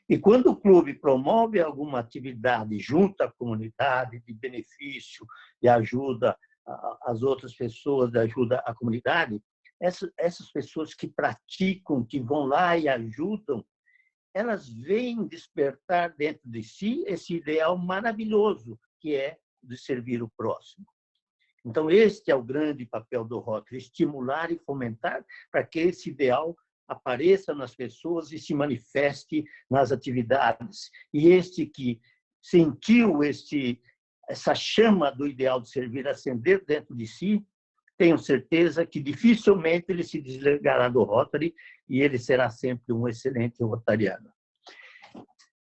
E quando o clube promove alguma atividade junto à comunidade, de benefício, de ajuda às outras pessoas, de ajuda à comunidade, essas pessoas que praticam, que vão lá e ajudam, elas veem despertar dentro de si esse ideal maravilhoso que é de servir o próximo. Então, este é o grande papel do Rotary, estimular e fomentar para que esse ideal apareça nas pessoas e se manifeste nas atividades. E este que sentiu essa chama do ideal de servir acender dentro de si, tenho certeza que dificilmente ele se desligará do Rotary e ele será sempre um excelente rotariano.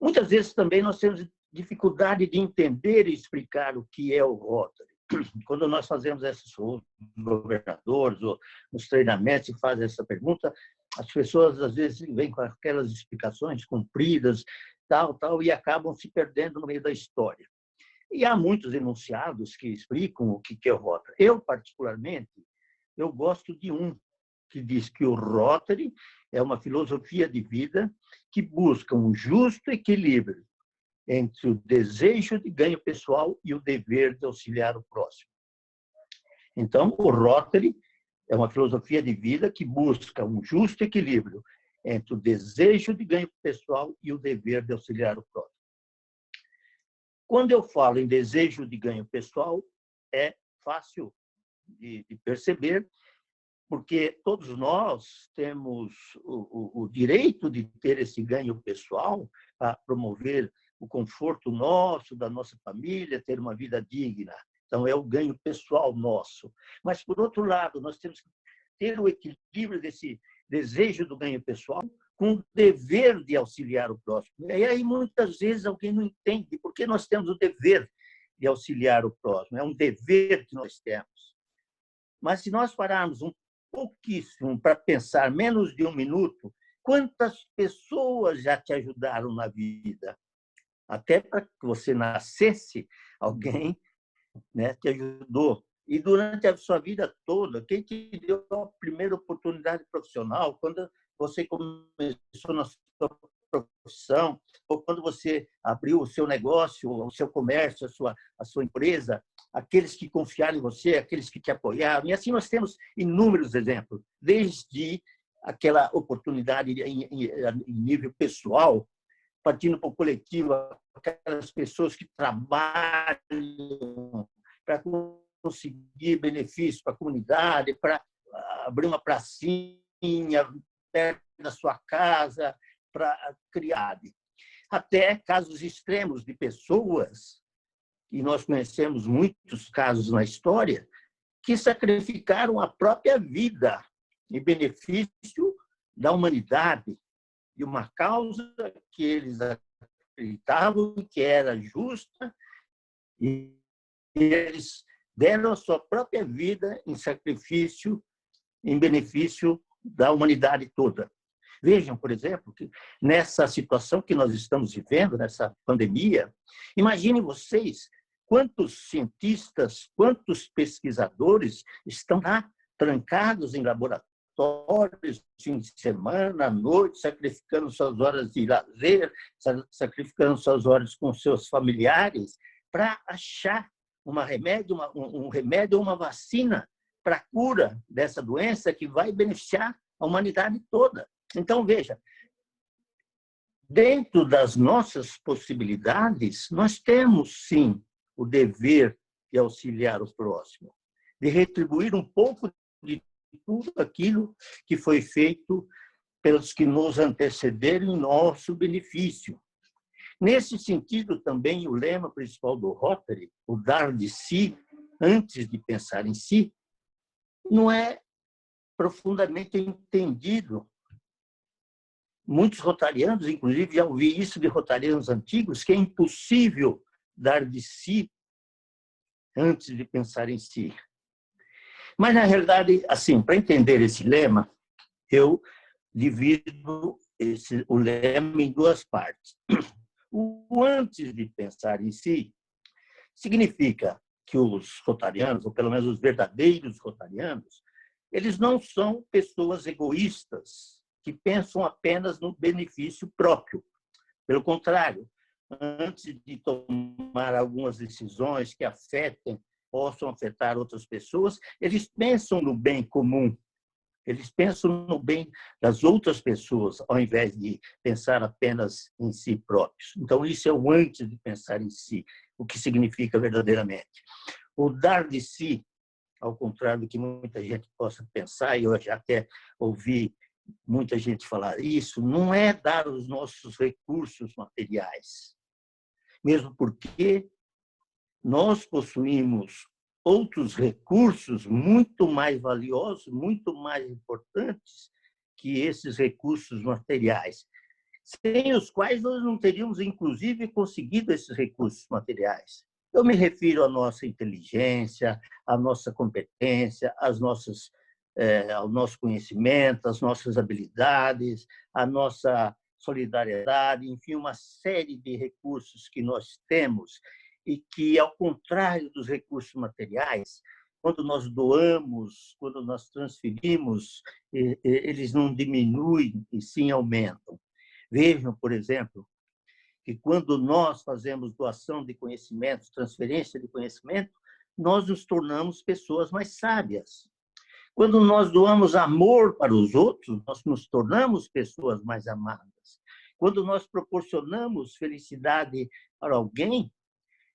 Muitas vezes também nós temos dificuldade de entender e explicar o que é o Rotary. Quando nós fazemos esses governadores ou nos treinamentos e fazem essa pergunta, as pessoas às vezes vêm com aquelas explicações compridas, tal, e acabam se perdendo no meio da história. E há muitos enunciados que explicam o que é o Rotary. Eu, particularmente, eu gosto de um que diz que o Rotary é uma filosofia de vida que busca um justo equilíbrio entre o desejo de ganho pessoal e o dever de auxiliar o próximo. Então, o Rotary é uma filosofia de vida que busca um justo equilíbrio entre o desejo de ganho pessoal e o dever de auxiliar o próximo. Quando eu falo em desejo de ganho pessoal, é fácil de perceber, porque todos nós temos o direito de ter esse ganho pessoal para promover o conforto nosso, da nossa família, ter uma vida digna. Então, é o ganho pessoal nosso. Mas, por outro lado, nós temos que ter o equilíbrio desse desejo do ganho pessoal com o dever de auxiliar o próximo. E aí, muitas vezes, alguém não entende por que nós temos o dever de auxiliar o próximo. É um dever que nós temos. Mas, se nós pararmos um pouquíssimo para pensar, menos de um minuto, quantas pessoas já te ajudaram na vida? Até para que você nascesse, alguém, né, te ajudou. E durante a sua vida toda, quem te deu a primeira oportunidade profissional, quando você começou na sua profissão, ou quando você abriu o seu negócio, o seu comércio, a sua empresa, aqueles que confiaram em você, aqueles que te apoiaram. E assim nós temos inúmeros exemplos, desde aquela oportunidade em nível pessoal, partindo para o coletivo, aquelas pessoas que trabalham para conseguir benefícios para a comunidade, para abrir uma pracinha perto da sua casa, para criar. Até casos extremos de pessoas, e nós conhecemos muitos casos na história, que sacrificaram a própria vida em benefício da humanidade, de uma causa que eles acreditavam que era justa, e eles deram a sua própria vida em sacrifício, em benefício da humanidade toda. Vejam, por exemplo, que nessa situação que nós estamos vivendo, nessa pandemia, imaginem vocês quantos cientistas, quantos pesquisadores estão lá trancados em laboratórios, fim de semana, à noite, sacrificando suas horas de lazer, sacrificando suas horas com seus familiares para achar um remédio ou uma vacina para a cura dessa doença que vai beneficiar a humanidade toda. Então, veja, dentro das nossas possibilidades, nós temos, sim, o dever de auxiliar o próximo, de retribuir um pouco de tudo aquilo que foi feito pelos que nos antecederam em nosso benefício. Nesse sentido, também, o lema principal do Rotary, o dar de si antes de pensar em si, não é profundamente entendido. Muitos rotarianos, inclusive, já ouvi isso de rotarianos antigos, que é impossível dar de si antes de pensar em si. Mas, na realidade, assim, para entender esse lema, eu divido o lema em duas partes. O antes de pensar em si significa que os rotarianos, ou pelo menos os verdadeiros rotarianos, eles não são pessoas egoístas que pensam apenas no benefício próprio. Pelo contrário, antes de tomar algumas decisões que possam afetar outras pessoas, eles pensam no bem comum, eles pensam no bem das outras pessoas, ao invés de pensar apenas em si próprios. Então, isso é o antes de pensar em si, o que significa verdadeiramente. O dar de si, ao contrário do que muita gente possa pensar, e eu já até ouvi muita gente falar isso, não é dar os nossos recursos materiais, mesmo porque nós possuímos outros recursos muito mais valiosos, muito mais importantes que esses recursos materiais, sem os quais nós não teríamos, inclusive, conseguido esses recursos materiais. Eu me refiro à nossa inteligência, à nossa competência, ao nosso conhecimento, às nossas habilidades, à nossa solidariedade, enfim, uma série de recursos que nós temos e que, ao contrário dos recursos materiais, quando nós doamos, quando nós transferimos, eles não diminuem e sim aumentam. Vejam, por exemplo, que quando nós fazemos doação de conhecimento, transferência de conhecimento, nós nos tornamos pessoas mais sábias. Quando nós doamos amor para os outros, nós nos tornamos pessoas mais amadas. Quando nós proporcionamos felicidade para alguém,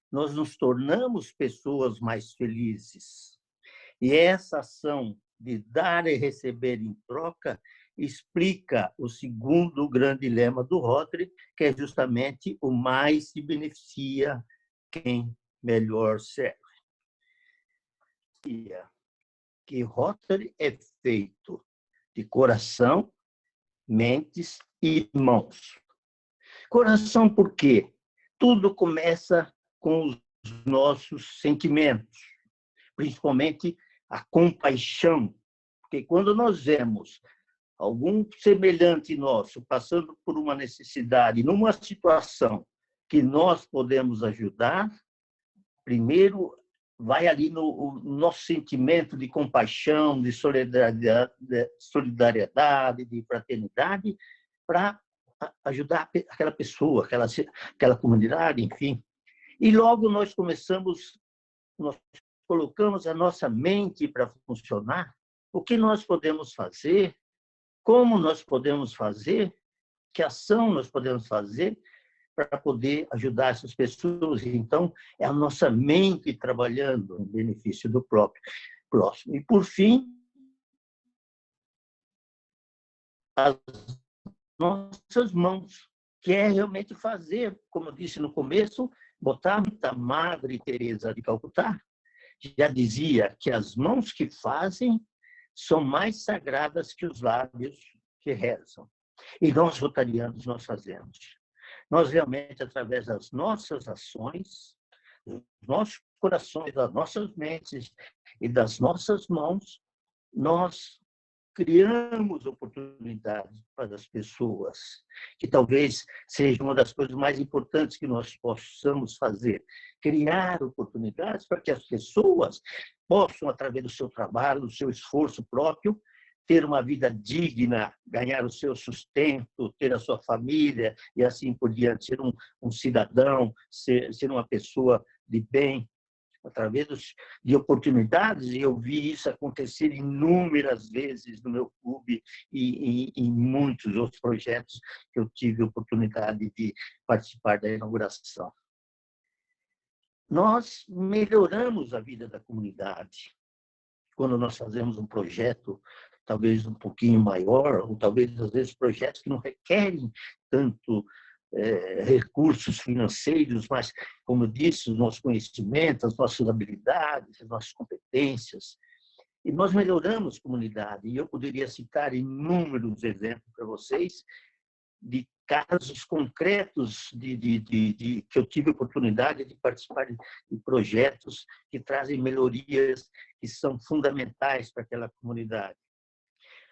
nós nos tornamos pessoas mais felizes. E essa ação de dar e receber em troca explica o segundo grande lema do Rotary, que é justamente o mais se beneficia quem melhor serve. Que Rotary é feito de coração, mentes e mãos. Coração por quê? Tudo começa com os nossos sentimentos, principalmente a compaixão, porque quando nós vemos algum semelhante nosso passando por uma necessidade, numa situação que nós podemos ajudar, primeiro vai ali no nosso sentimento de compaixão, de solidariedade, de fraternidade, para ajudar aquela pessoa, aquela comunidade, enfim. E logo nós colocamos a nossa mente para funcionar. O que nós podemos fazer? Como nós podemos fazer? Que ação nós podemos fazer para poder ajudar essas pessoas? Então, é a nossa mente trabalhando em benefício do próprio próximo. E, por fim, as nossas mãos, que é realmente fazer, como eu disse no começo, botar a Madre Teresa de Calcutá já dizia que as mãos que fazem são mais sagradas que os lábios que rezam. E nós, rotarianos, nós fazemos. Nós realmente, através das nossas ações, dos nossos corações, das nossas mentes e das nossas mãos, nós criamos oportunidades para as pessoas, que talvez seja uma das coisas mais importantes que nós possamos fazer, criar oportunidades para que as pessoas possam, através do seu trabalho, do seu esforço próprio, ter uma vida digna, ganhar o seu sustento, ter a sua família e assim por diante, ser um cidadão, ser uma pessoa de bem, através de oportunidades, e eu vi isso acontecer inúmeras vezes no meu clube e em muitos outros projetos que eu tive a oportunidade de participar da inauguração. Nós melhoramos a vida da comunidade quando nós fazemos um projeto talvez um pouquinho maior, ou talvez, às vezes, projetos que não requerem tanto recursos financeiros, mas, como eu disse, os nossos conhecimentos, as nossas habilidades, as nossas competências. E nós melhoramos a comunidade. E eu poderia citar inúmeros exemplos para vocês de casos concretos que eu tive a oportunidade de participar de projetos que trazem melhorias que são fundamentais para aquela comunidade.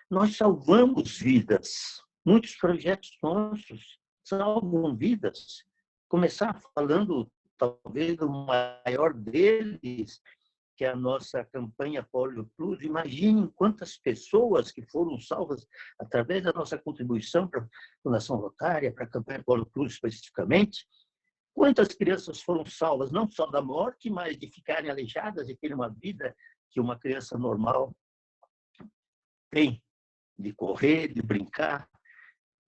Nós salvamos vidas. Muitos projetos nossos salvam vidas. Começar falando, talvez, do maior deles, que é a nossa campanha Polio Plus. Imaginem quantas pessoas que foram salvas através da nossa contribuição para a Fundação Rotária, para a campanha Polio Plus especificamente. Quantas crianças foram salvas, não só da morte, mas de ficarem aleijadas e terem uma vida que uma criança normal tem, de correr, de brincar,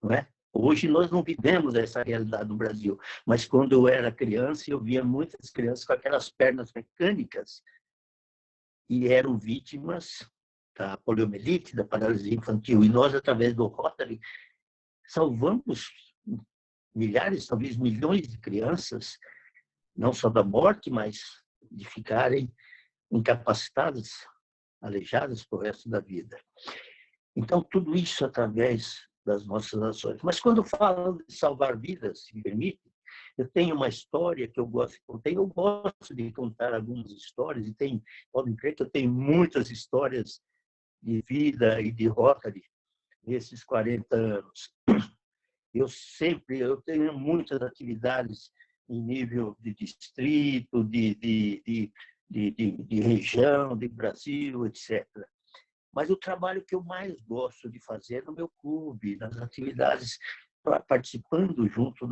não é? Hoje nós não vivemos essa realidade no Brasil, mas quando eu era criança, eu via muitas crianças com aquelas pernas mecânicas e eram vítimas da poliomielite, da paralisia infantil. E nós, através do Rotary, salvamos milhares, talvez milhões de crianças, não só da morte, mas de ficarem incapacitadas, aleijadas para o resto da vida. Então, tudo isso através das nossas ações. Mas quando falo de salvar vidas, se me permite, eu tenho uma história que eu gosto de contar. Eu gosto de contar algumas histórias, e podem crer que eu tenho muitas histórias de vida e de Rotary nesses 40 anos. Eu tenho muitas atividades em nível de distrito, de região, de Brasil, etc. Mas o trabalho que eu mais gosto de fazer é no meu clube, nas atividades, participando junto.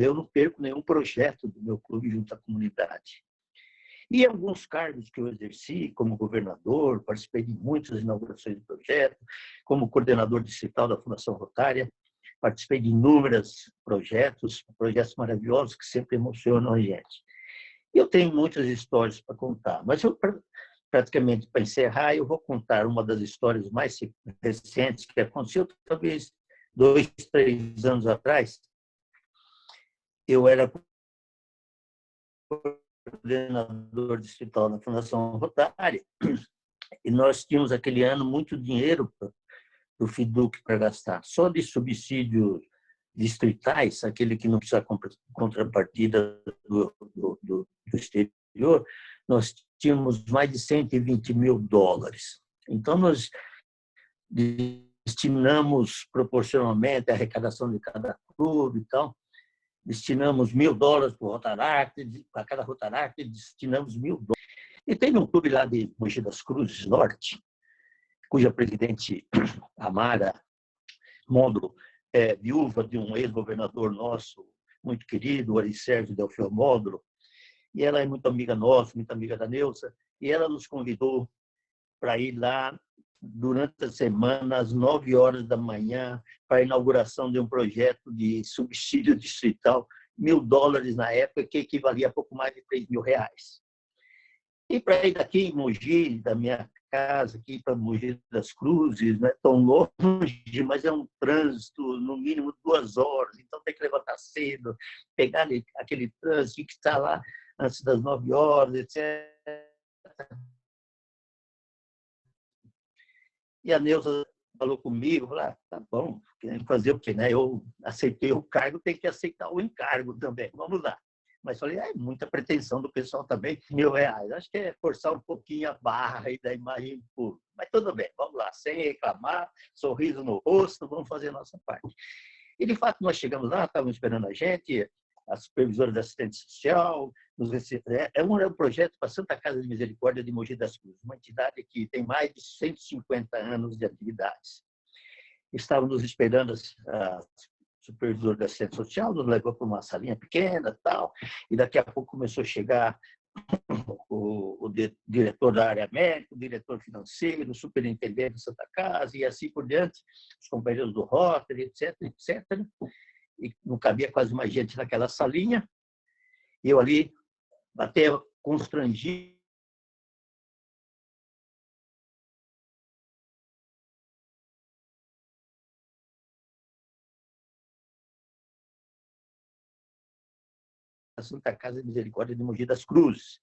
Eu não perco nenhum projeto do meu clube junto à comunidade. E alguns cargos que eu exerci, como governador, participei de muitas inaugurações de projeto, como coordenador distrital da Fundação Rotária, participei de inúmeros projetos maravilhosos que sempre emocionam a gente. Eu tenho muitas histórias para contar, mas praticamente, para encerrar, eu vou contar uma das histórias mais recentes que aconteceu, talvez 2, 3 anos atrás. Eu era coordenador distrital na Fundação Rotária e nós tínhamos, aquele ano, muito dinheiro do FIDUC para gastar. Só de subsídios distritais, aquele que não precisa contrapartida do exterior, nós tínhamos mais de $120 mil. Então, nós destinamos proporcionalmente à arrecadação de cada clube e tal, destinamos $1.000 para o Rotaract, para cada Rotaract destinamos $1.000. E tem um clube lá de Mogi das Cruzes Norte, cuja presidente, Amara Módulo, é viúva de um ex-governador nosso, muito querido, o Aricérgio Delfeu Módulo, e ela é muito amiga nossa, muito amiga da Neuza, e ela nos convidou para ir lá durante a semana, às 9 horas da manhã, para a inauguração de um projeto de subsídio distrital, $1.000 na época, que equivalia a pouco mais de R$3 mil. E para ir daqui em Mogi, da minha casa, aqui para Mogi das Cruzes, não é tão longe, mas é um trânsito, no mínimo 2 horas, então tem que levantar cedo, pegar aquele trânsito que está lá antes das 9 horas, etc. E a Neuza falou comigo, falou, tá bom, fazer o quê, né? Eu aceitei o cargo, tem que aceitar o encargo também, vamos lá. Mas falei, é muita pretensão do pessoal também, R$1.000. Acho que é forçar um pouquinho a barra aí da imagem pública. Mas tudo bem, vamos lá, sem reclamar, sorriso no rosto, vamos fazer a nossa parte. E, de fato, nós chegamos lá, estavam esperando a gente, a supervisora da assistência social, é um projeto para a Santa Casa de Misericórdia de Mogi das Cruzes, uma entidade que tem mais de 150 anos de atividades. Estavam nos esperando, a supervisora da assistência social nos levou para uma salinha pequena, tal, e daqui a pouco começou a chegar o diretor da área médica, o diretor financeiro, o superintendente da Santa Casa, e assim por diante, os companheiros do Rotary, etc., etc. E não cabia quase mais gente naquela salinha. E eu ali, até constrangido, a Santa Casa de Misericórdia de Mogi das Cruzes.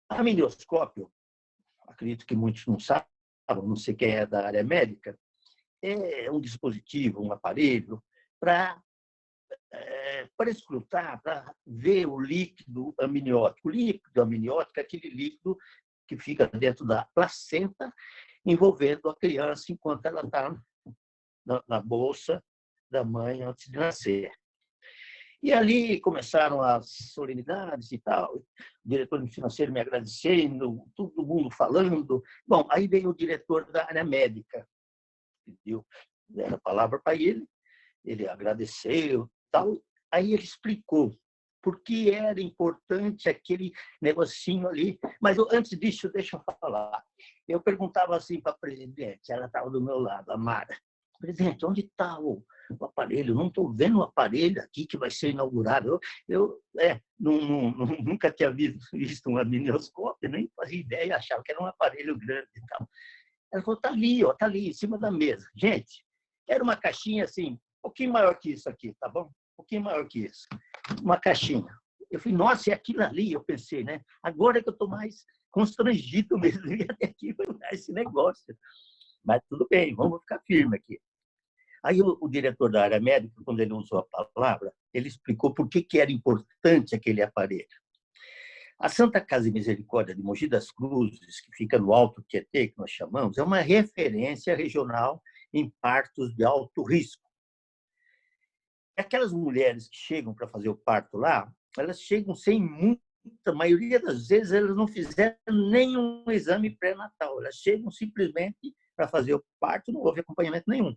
A minioscópio, acredito que muitos não sabem, não sei quem é da área médica, é um dispositivo, um aparelho para escrutar, para ver o líquido amniótico. O líquido amniótico é aquele líquido que fica dentro da placenta, envolvendo a criança enquanto ela está na bolsa da mãe antes de nascer. E ali começaram as solenidades e tal, o diretor financeiro me agradecendo, todo mundo falando. Bom, aí veio o diretor da área médica, pediu a palavra para ele agradeceu, tal. Aí ele explicou por que era importante aquele negocinho ali. Mas antes disso, deixa eu falar. Eu perguntava assim para a presidente, ela estava do meu lado, a Mara. Presidente, onde está o aparelho? Não estou vendo o aparelho aqui que vai ser inaugurado. Nunca tinha visto um amnioscópio, nem fazia ideia, achava que era um aparelho grande e tal. Ela falou, está ali, em cima da mesa. Gente, era uma caixinha assim, um pouquinho maior que isso aqui, tá bom? Um pouquinho maior que isso. Uma caixinha. Eu falei, nossa, é aquilo ali, eu pensei, né? Agora que eu estou mais constrangido mesmo, e até aqui vai dar esse negócio. Mas tudo bem, vamos ficar firme aqui. Aí o diretor da área médica, quando ele usou a palavra, ele explicou por que era importante aquele aparelho. A Santa Casa de Misericórdia de Mogi das Cruzes, que fica no Alto Tietê, que nós chamamos, é uma referência regional em partos de alto risco. Aquelas mulheres que chegam para fazer o parto lá, elas chegam sem muita, maioria das vezes elas não fizeram nenhum exame pré-natal, elas chegam simplesmente para fazer o parto, não houve acompanhamento nenhum.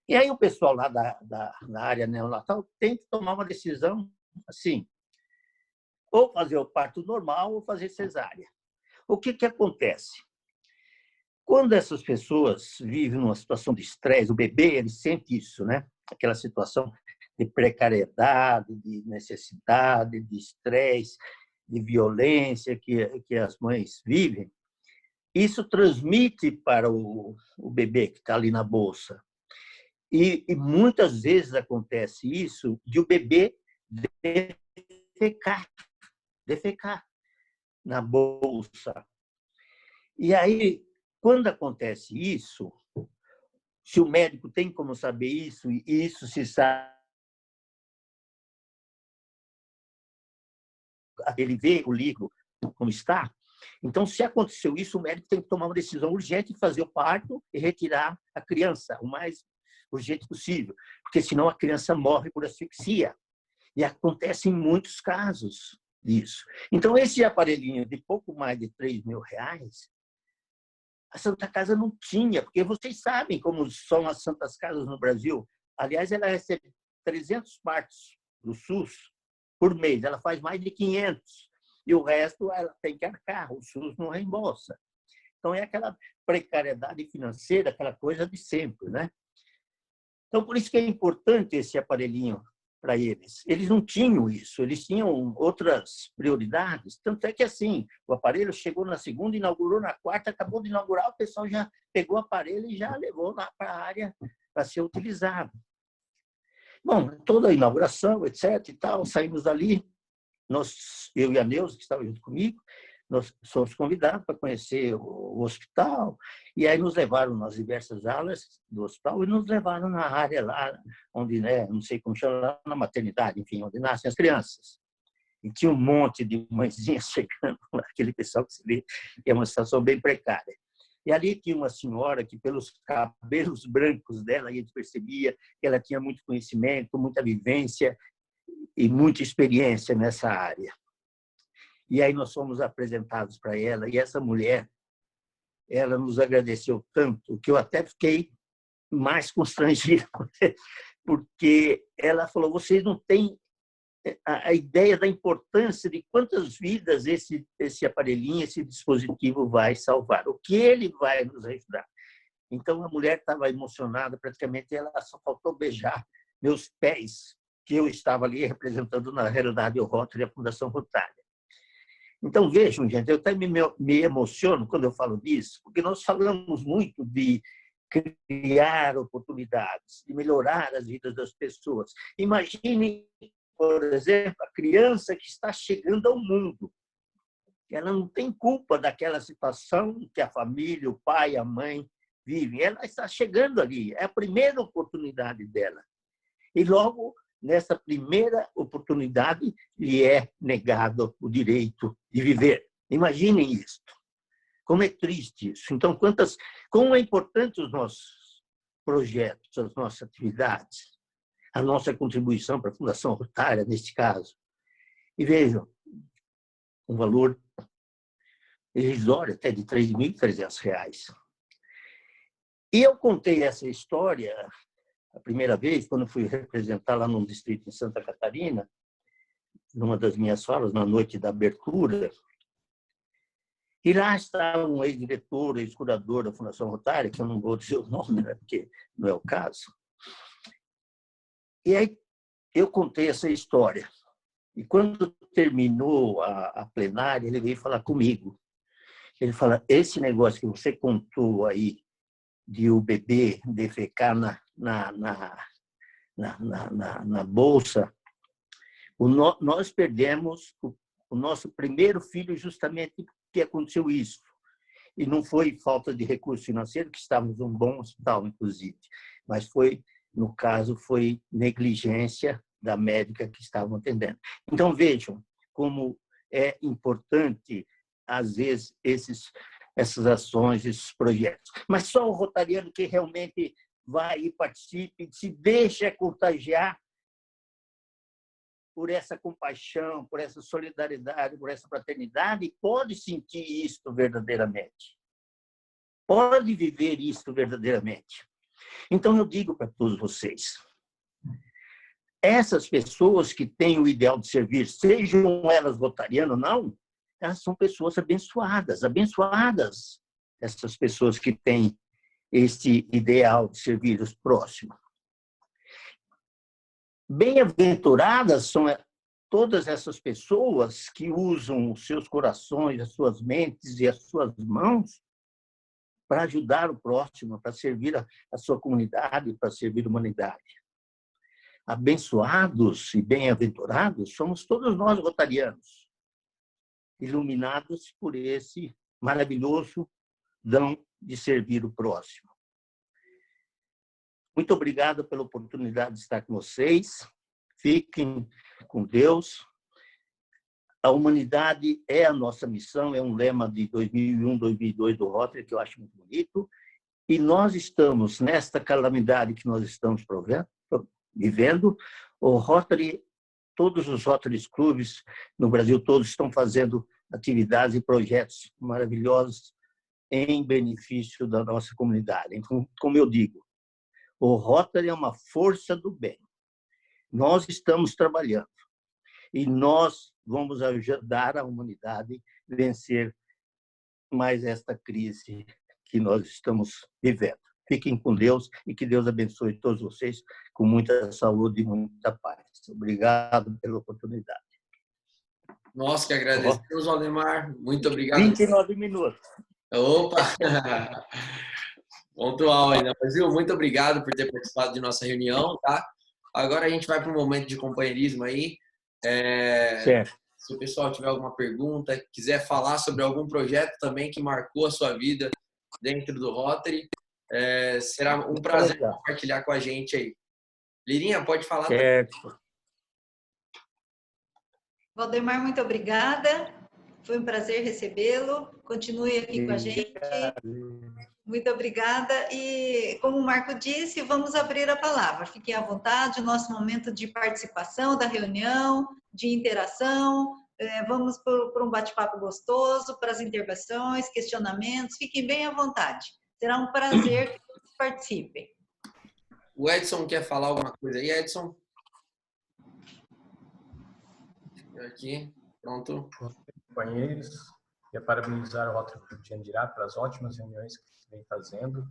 E aí o pessoal lá da área neonatal tem que tomar uma decisão assim, ou fazer o parto normal ou fazer cesárea. O que acontece? Quando essas pessoas vivem numa situação de estresse, o bebê ele sente isso, né? Aquela situação de precariedade, de necessidade, de estresse, de violência que as mães vivem, isso transmite para o bebê que está ali na bolsa. E muitas vezes acontece isso de o bebê defecar na bolsa. E aí, quando acontece isso, se o médico tem como saber isso, e isso se sabe, ele vê o líquido como está, então, se aconteceu isso, o médico tem que tomar uma decisão urgente de fazer o parto e retirar a criança o mais urgente possível, porque senão a criança morre por asfixia. E acontece em muitos casos disso. Então, esse aparelhinho de pouco mais de R$3.000, a Santa Casa não tinha, porque vocês sabem como são as Santas Casas no Brasil. Aliás, ela recebe 300 partos do SUS por mês, ela faz mais de 500, e o resto ela tem que arcar, o SUS não reembolsa. Então, é aquela precariedade financeira, aquela coisa de sempre, né? Então, por isso que é importante esse aparelhinho para eles. Eles não tinham isso, eles tinham outras prioridades. Tanto é que, assim, o aparelho chegou na segunda, inaugurou na quarta, acabou de inaugurar, o pessoal já pegou o aparelho e já levou lá para a área para ser utilizado. Bom, toda a inauguração, etc. e tal, saímos dali, eu e a Neuza, que estava junto comigo, nós fomos convidados para conhecer o hospital, e aí nos levaram nas diversas alas do hospital e nos levaram na área lá, onde, né, não sei como chama, lá na maternidade, enfim, onde nascem as crianças. E tinha um monte de mãezinhas chegando, aquele pessoal que se vê que é uma situação bem precária. E ali tinha uma senhora que, pelos cabelos brancos dela, a gente percebia que ela tinha muito conhecimento, muita vivência e muita experiência nessa área. E aí nós fomos apresentados para ela, e essa mulher, ela nos agradeceu tanto que eu até fiquei mais constrangido, porque ela falou, vocês não têm a ideia da importância de quantas vidas esse aparelhinho, esse dispositivo vai salvar, o que ele vai nos ajudar. Então, a mulher estava emocionada, praticamente ela só faltou beijar meus pés, que eu estava ali representando, na realidade, o Rotary e a Fundação Rotária. Então, vejam, gente, eu até me emociono quando eu falo disso, porque nós falamos muito de criar oportunidades, de melhorar as vidas das pessoas. Imagine, por exemplo, a criança que está chegando ao mundo. Ela não tem culpa daquela situação que a família, o pai, a mãe vivem. Ela está chegando ali, é a primeira oportunidade dela. E logo, nessa primeira oportunidade, lhe é negado o direito de viver. Imaginem isso. Como é triste isso. Então, como é importante os nossos projetos, as nossas atividades. a nossa contribuição para a Fundação Rotária, neste caso. E vejam, um valor irrisório, até de R$ 3.300. E eu contei essa história a primeira vez, quando fui representar lá num distrito em Santa Catarina, numa das minhas falas, na noite da abertura. E lá estava um ex-diretor, ex-curador da Fundação Rotária, que eu não vou dizer o nome, né, porque não é o caso. E aí eu contei essa história. E quando terminou a plenária, ele veio falar comigo. Ele fala, esse negócio que você contou aí, de o bebê defecar na bolsa, nós perdemos o nosso primeiro filho justamente porque aconteceu isso. E não foi falta de recurso financeiro, que estávamos num bom hospital, inclusive, mas foi, no caso, foi negligência da médica que estavam atendendo. Então, vejam como é importante, às vezes, essas ações, esses projetos. Mas só o rotariano que realmente vai e participe, se deixa contagiar por essa compaixão, por essa solidariedade, por essa fraternidade, pode sentir isto verdadeiramente. Pode viver isto verdadeiramente. Então, eu digo para todos vocês, essas pessoas que têm o ideal de servir, sejam elas rotarianas ou não, elas são pessoas abençoadas, abençoadas, essas pessoas que têm este ideal de servir os próximos. Bem-aventuradas são todas essas pessoas que usam os seus corações, as suas mentes e as suas mãos para ajudar o próximo, para servir a sua comunidade, para servir a humanidade. Abençoados e bem-aventurados somos todos nós rotarianos, iluminados por esse maravilhoso dom de servir o próximo. Muito obrigado pela oportunidade de estar com vocês. Fiquem com Deus. A humanidade é a nossa missão, é um lema de 2001, 2002 do Rotary, que eu acho muito bonito. E nós estamos, nesta calamidade que nós estamos vivendo, o Rotary, todos os Rotary Clubes no Brasil todos estão fazendo atividades e projetos maravilhosos em benefício da nossa comunidade. Então, como eu digo, o Rotary é uma força do bem. Nós estamos trabalhando e nós vamos ajudar a humanidade a vencer mais esta crise que nós estamos vivendo. Fiquem com Deus e que Deus abençoe todos vocês com muita saúde e muita paz. Obrigado pela oportunidade. Nós que agradecemos, Waldemar. Muito obrigado. 29 minutos. Opa! Pontual ainda. Mas, viu, muito obrigado por ter participado de nossa reunião, tá? Agora a gente vai para um momento de companheirismo aí. Certo. Se o pessoal tiver alguma pergunta, quiser falar sobre algum projeto também que marcou a sua vida dentro do Rotary, será um prazer compartilhar com a gente aí. Lirinha, pode falar. Certo. Também. Waldemar, muito obrigada. Foi um prazer recebê-lo. Continue aqui com a gente. Muito obrigada. E, como o Marco disse, vamos abrir a palavra. Fiquem à vontade, o nosso momento de participação da reunião, de interação. Vamos por um bate-papo gostoso, para as intervenções, questionamentos. Fiquem bem à vontade. Será um prazer que todos participem. O Edson quer falar alguma coisa aí, Edson? Aqui, pronto. Companheiros, queria parabenizar o Rotary Clube de Andirá pelas ótimas reuniões que vem fazendo,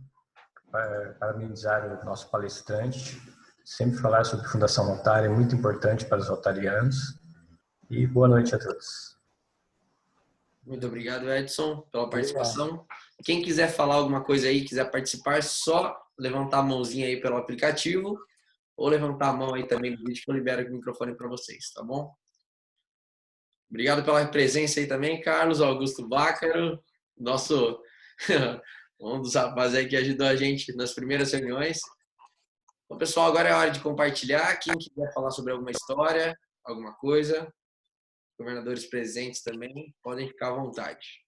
parabenizar o nosso palestrante, sempre falar sobre Fundação Rotária é muito importante para os rotarianos, e boa noite a todos. Muito obrigado, Edson, pela participação. Quem quiser falar alguma coisa aí, quiser participar, só levantar a mãozinha aí pelo aplicativo, ou levantar a mão aí também no vídeo que eu libero o microfone para vocês, tá bom? Obrigado pela presença aí também, Carlos Augusto Bácaro, nosso um dos rapazes aí que ajudou a gente nas primeiras reuniões. Bom, pessoal, agora é hora de compartilhar. Quem quiser falar sobre alguma história, alguma coisa, governadores presentes também, podem ficar à vontade.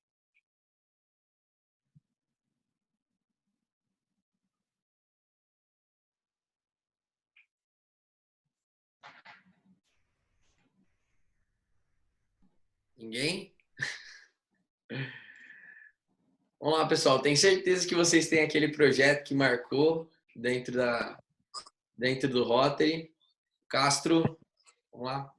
Ninguém? Vamos lá, pessoal. Tenho certeza que vocês têm aquele projeto que marcou dentro do Rotary. Castro, vamos lá.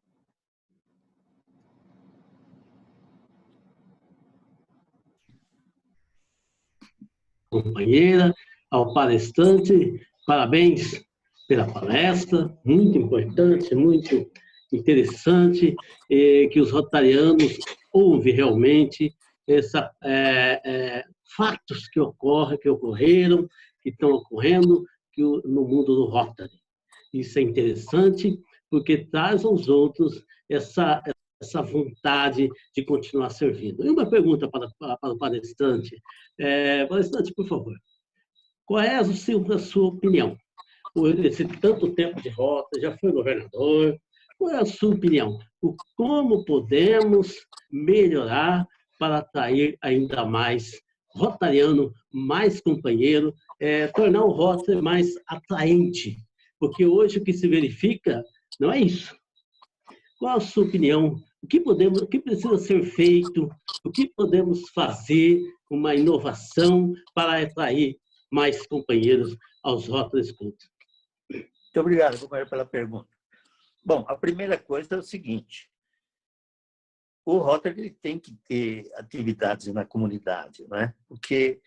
Companheira, ao palestrante, parabéns pela palestra, muito importante, muito interessante, que os rotarianos ouvem realmente fatos que ocorreram, que estão ocorrendo no mundo do Rotary. Isso é interessante, porque traz aos outros essa vontade de continuar servindo. E uma pergunta para o palestrante. Palestrante, por favor, qual é a sua opinião? Por esse tanto tempo de rota, já foi governador, qual é a sua opinião? Como podemos melhorar para atrair ainda mais rotariano, mais companheiro, tornar o Rotary mais atraente? Porque hoje o que se verifica não é isso. Qual a sua opinião? O que precisa ser feito? O que podemos fazer, uma inovação para atrair mais companheiros aos Rotary Clubs? Muito obrigado, companheiro, pela pergunta. Bom, a primeira coisa é o seguinte: o Rotary tem que ter atividades na comunidade, né? Porque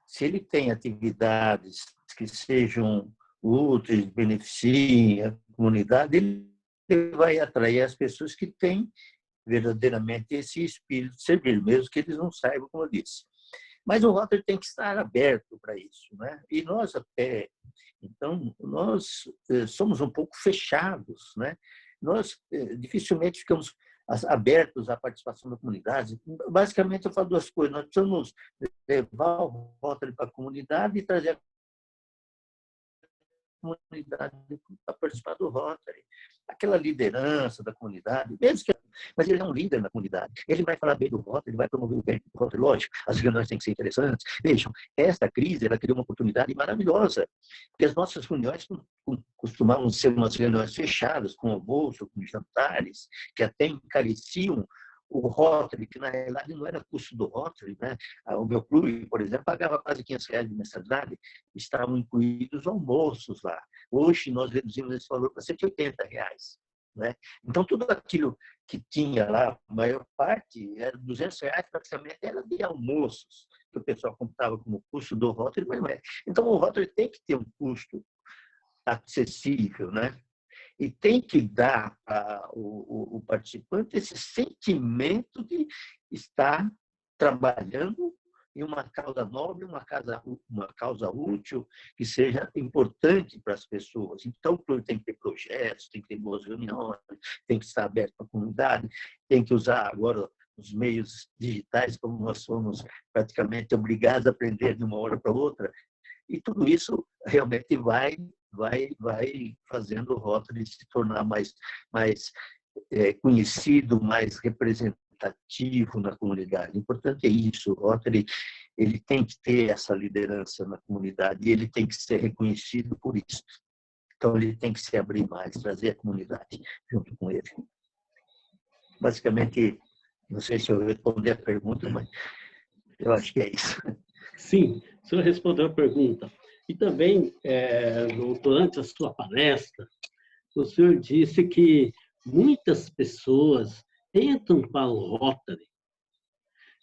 se ele tem atividades que sejam úteis, beneficiem a comunidade, ele vai atrair as pessoas que têm verdadeiramente esse espírito de servir, mesmo que eles não saibam, como eu disse. Mas o Rotary tem que estar aberto para isso, né? E nós somos um pouco fechados, né? Nós dificilmente ficamos abertos à participação da comunidade. Basicamente, eu falo duas coisas: nós precisamos levar o Rotary para a comunidade e trazer a comunidade para participar do Rotary. Aquela liderança da comunidade, mas ele é um líder na comunidade. Ele vai falar bem do Rotary, ele vai promover o bem do Rotary. Lógico, as reuniões têm que ser interessantes. Vejam, esta crise ela criou uma oportunidade maravilhosa, porque as nossas reuniões costumavam ser umas reuniões fechadas, com almoço, com jantares, que até encareciam o Rotary, que na realidade não era custo do Rotary, né? O meu clube, por exemplo, pagava quase R$500 de mensalidade, estavam incluídos almoços lá. Hoje nós reduzimos esse valor para R$180, né? Então tudo aquilo que tinha lá, a maior parte era R$200, praticamente era de almoços, que o pessoal computava como custo do Rotary, mas não é. Então o Rotary tem que ter um custo acessível, né? E tem que dar ao participante esse sentimento de estar trabalhando em uma causa nobre, uma causa útil, que seja importante para as pessoas. Então, o clube tem que ter projetos, tem que ter boas reuniões, tem que estar aberto para a comunidade, tem que usar agora os meios digitais, como nós somos praticamente obrigados a aprender de uma hora para outra. E tudo isso realmente vai fazendo o Rotary se tornar mais conhecido, mais representativo na comunidade. O importante é isso. O Rotary ele tem que ter essa liderança na comunidade e ele tem que ser reconhecido por isso. Então, ele tem que se abrir mais, trazer a comunidade junto com ele. Basicamente, não sei se eu respondi a pergunta, mas eu acho que é isso. Sim, o senhor respondeu a pergunta. E também, durante a sua palestra, o senhor disse que muitas pessoas entram para o Rotary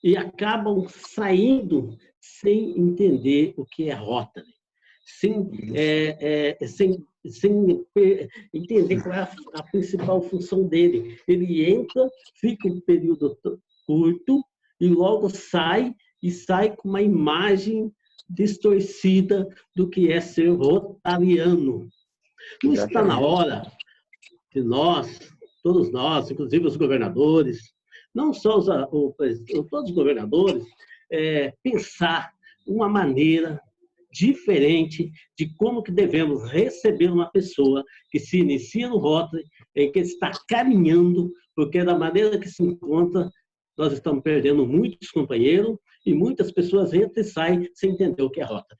e acabam saindo sem entender o que é Rotary, sem entender qual é a principal função dele. Ele entra, fica um período curto e logo sai, e sai com uma imagem distorcida do que é ser rotariano. Não está na hora de todos nós, inclusive os governadores, não só todos os governadores, pensar uma maneira diferente de como que devemos receber uma pessoa que se inicia no Rotary, em que está caminhando, porque da maneira que se encontra, nós estamos perdendo muitos companheiros e muitas pessoas entram e saem sem entender o que é Rotary.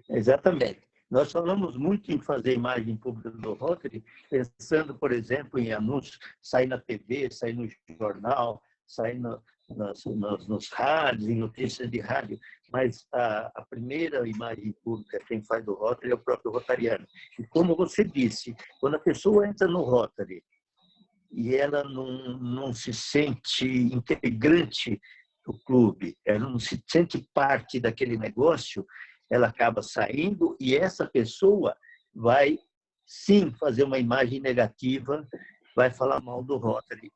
Exatamente. Nós falamos muito em fazer imagem pública do Rotary, pensando, por exemplo, em anúncios, sair na TV, sair no jornal, sai nos rádios, em notícias de rádio, mas a primeira imagem pública quem faz do Rotary é o próprio rotariano. E como você disse, quando a pessoa entra no Rotary e ela não se sente integrante do clube, ela não se sente parte daquele negócio, ela acaba saindo e essa pessoa vai, sim, fazer uma imagem negativa, vai falar mal do Rotary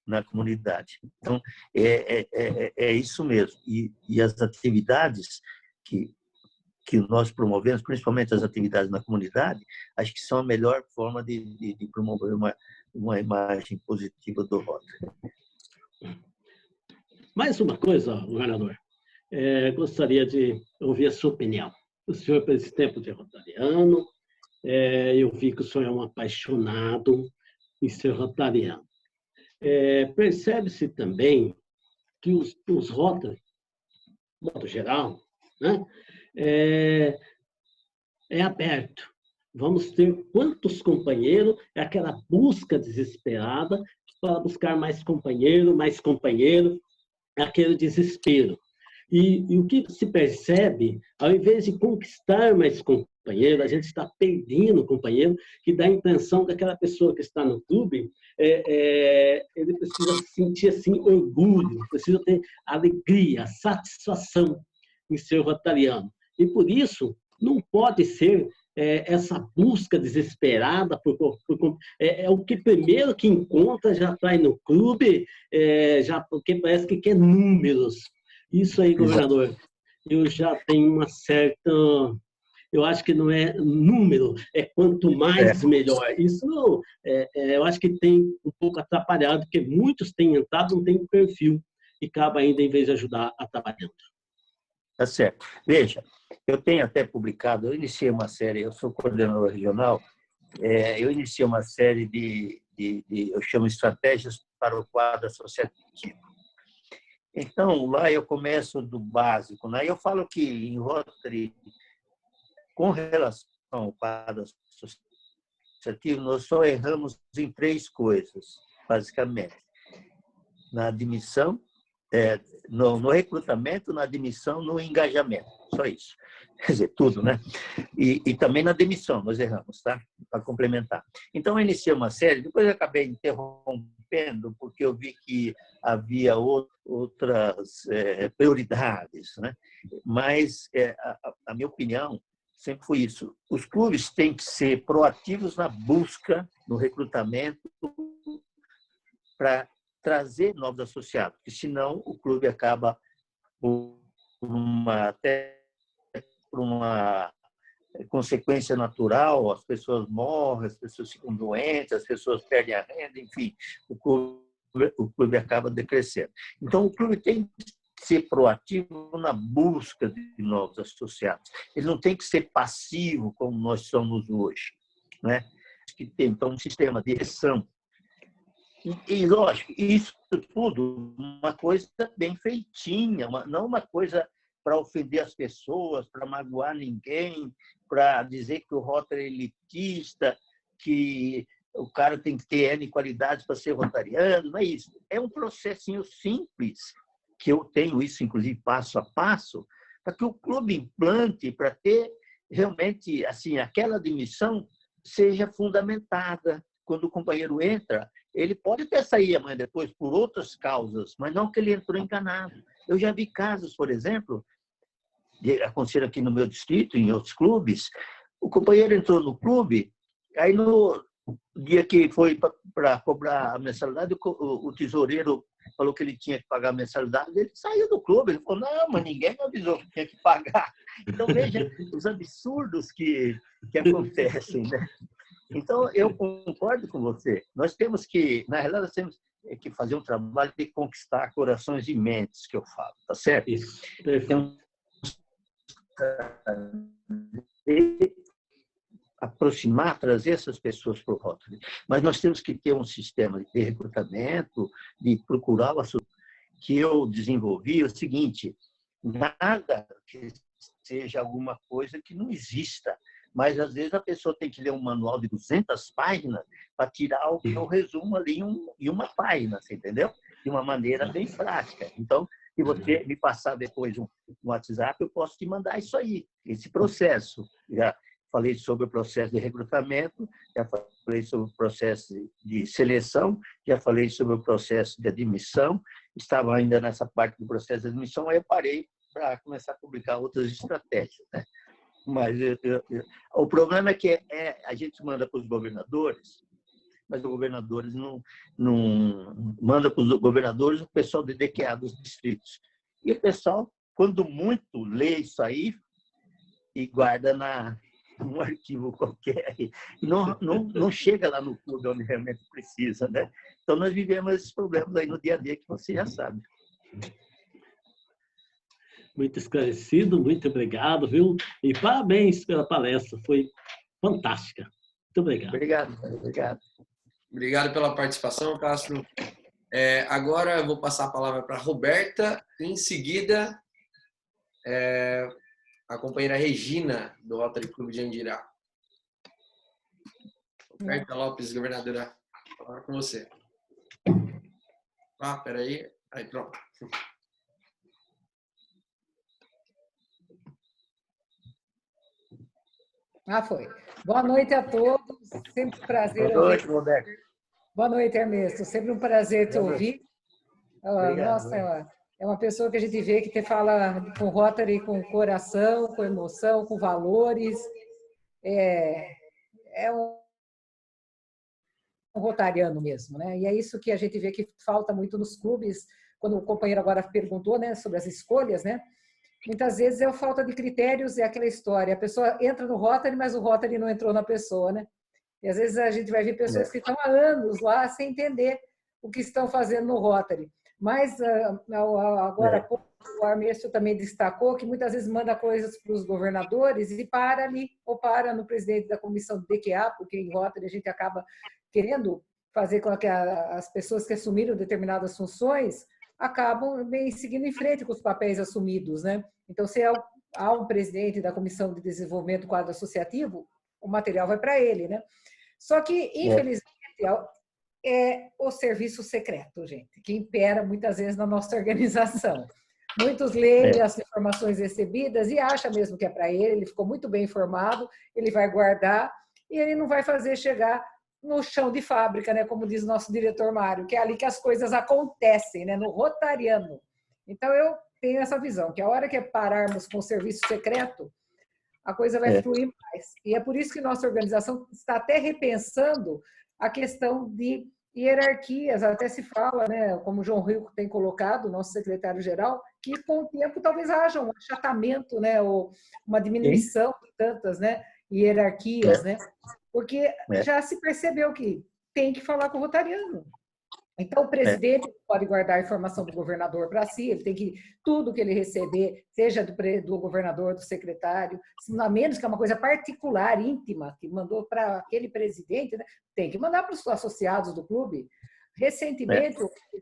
na comunidade. Então, é isso mesmo. E as atividades que nós promovemos, principalmente as atividades na comunidade, acho que são a melhor forma de promover uma imagem positiva do Rotary. Mais uma coisa, governador. Gostaria de ouvir a sua opinião. O senhor, por esse tempo de rotariano, eu vi que o senhor é um apaixonado em ser rotariano. Percebe-se também que os Rotary, de modo geral, né, é aberto. Vamos ter quantos companheiros, é aquela busca desesperada para buscar mais companheiro, é aquele desespero. E o que se percebe, ao invés de conquistar mais companheiro, a gente está perdendo companheiro, que dá a impressão que aquela pessoa que está no clube, ele precisa sentir assim, orgulho, precisa ter alegria, satisfação em ser rotariano. E por isso, não pode ser essa busca desesperada, o que primeiro que encontra já está aí no clube, porque parece que quer números. Isso aí, governador, eu já tenho uma certa... Eu acho que não é número, é quanto mais melhor. Isso eu acho que tem um pouco atrapalhado, porque muitos têm entrado, não têm perfil, e acaba ainda, em vez de ajudar, atrapalhando. Tá certo. Veja, eu tenho até publicado, eu iniciei uma série, eu sou coordenador regional, eu iniciei uma série eu chamo Estratégias para o Quadro Associativo. Então, lá eu começo do básico, né? Eu falo que em Rotary, com relação ao quadro associativo, nós só erramos em 3 coisas, basicamente. Na admissão, no recrutamento, na admissão, no engajamento. Só isso. Quer dizer, tudo, né? E também na demissão nós erramos, tá? Para complementar. Então, eu iniciei uma série, depois eu acabei interrompendo, porque eu vi que havia outras prioridades, né? Mas a minha opinião sempre foi isso. Os clubes têm que ser proativos na busca, no recrutamento, para trazer novos associados, porque senão o clube acaba por uma consequência natural, as pessoas morrem, as pessoas ficam doentes, as pessoas perdem a renda, enfim, o clube acaba decrescendo. Então, o clube tem que ser proativo na busca de novos associados. Ele não tem que ser passivo, como nós somos hoje, né? Que tem, então, um sistema de gestão. E, lógico, isso tudo, uma coisa bem feitinha, não uma coisa para ofender as pessoas, para magoar ninguém, para dizer que o Rotary é elitista, que o cara tem que ter N qualidades para ser rotariano, não é isso. É um processinho simples, que eu tenho isso, inclusive, passo a passo, para que o clube implante, para ter realmente assim, aquela admissão seja fundamentada. Quando o companheiro entra, ele pode até sair amanhã depois por outras causas, mas não que ele entrou enganado. Eu já vi casos, por exemplo, aconteceram aqui no meu distrito, em outros clubes, o companheiro entrou no clube, aí no dia que foi para cobrar a mensalidade, o tesoureiro falou que ele tinha que pagar a mensalidade, ele saiu do clube, ele falou, não, mas ninguém me avisou que tinha que pagar. Então, veja os absurdos que acontecem, né? Então, eu concordo com você. Nós temos que, na realidade, nós temos que fazer um trabalho de conquistar corações e mentes, que eu falo, tá certo? Isso. Então, aproximar, trazer essas pessoas para o Rotary. Mas nós temos que ter um sistema de recrutamento, de procurar o assunto que eu desenvolvi, é o seguinte, nada que seja alguma coisa que não exista, mas às vezes a pessoa tem que ler um manual de 200 páginas para tirar o resumo ali em uma página, você entendeu? de uma maneira bem prática. Então, se você me passar depois um WhatsApp, eu posso te mandar isso aí, esse processo. Já falei sobre o processo de recrutamento, já falei sobre o processo de seleção, já falei sobre o processo de admissão, estava ainda nessa parte do processo de admissão, aí eu parei para começar a publicar outras estratégias, né? Mas o problema é que a gente manda para os governadores, mas os governadores não manda para os governadores o pessoal de DQA dos distritos. E o pessoal, quando muito, lê isso aí e guarda num arquivo qualquer. E não chega lá no clube onde realmente precisa, né? Então, nós vivemos esses problemas aí no dia a dia que você já sabe. Muito esclarecido, muito obrigado, viu? E parabéns pela palestra, foi fantástica. Muito obrigado. Obrigado. Obrigado pela participação, Castro. Agora eu vou passar a palavra para a Roberta, em seguida a companheira Regina, do Rotary Clube de Andirá. Roberta Lopes, governadora, vou falar com você. Peraí. Aí, pronto. Foi. Boa noite a todos. Sempre um prazer. Boa noite, Roberto. Boa noite, Ernesto. Sempre um prazer te ouvir. Nossa, é uma pessoa que a gente vê que fala com Rotary, com coração, com emoção, com valores. É um rotariano mesmo, né? E é isso que a gente vê que falta muito nos clubes. Quando o companheiro agora perguntou, né, sobre as escolhas, né? Muitas vezes é a falta de critérios, é aquela história. A pessoa entra no Rotary, mas o Rotary não entrou na pessoa, né? E às vezes a gente vai ver pessoas que estão há anos lá sem entender o que estão fazendo no Rotary. Mas agora há pouco o Armesto também destacou que muitas vezes manda coisas para os governadores e para ali, ou para no presidente da comissão do DQA, porque em Rotary a gente acaba querendo fazer com que as pessoas que assumiram determinadas funções acabam bem seguindo em frente com os papéis assumidos, né? Então, se há um presidente da Comissão de Desenvolvimento do Quadro Associativo, o material vai para ele, né? Só que, infelizmente, é o serviço secreto, gente, que impera muitas vezes na nossa organização. Muitos leem as informações recebidas e acham mesmo que é para ele ficou muito bem informado, ele vai guardar e ele não vai fazer chegar no chão de fábrica, né, como diz nosso diretor Mário, que é ali que as coisas acontecem, né, no rotariano. Então, eu tenho essa visão, que a hora que pararmos com o serviço secreto, a coisa vai fluir mais. E é por isso que nossa organização está até repensando a questão de hierarquias. Até se fala, né, como o João Rico tem colocado, nosso secretário-geral, que com o tempo talvez haja um achatamento, né, ou uma diminuição de tantas, né, hierarquias, né? Porque já se percebeu que tem que falar com o rotariano. Então, o presidente pode guardar a informação do governador para si, ele tem que, tudo que ele receber, seja do governador, do secretário, a menos que é uma coisa particular, íntima, que mandou para aquele presidente, né, tem que mandar para os associados do clube. Recentemente,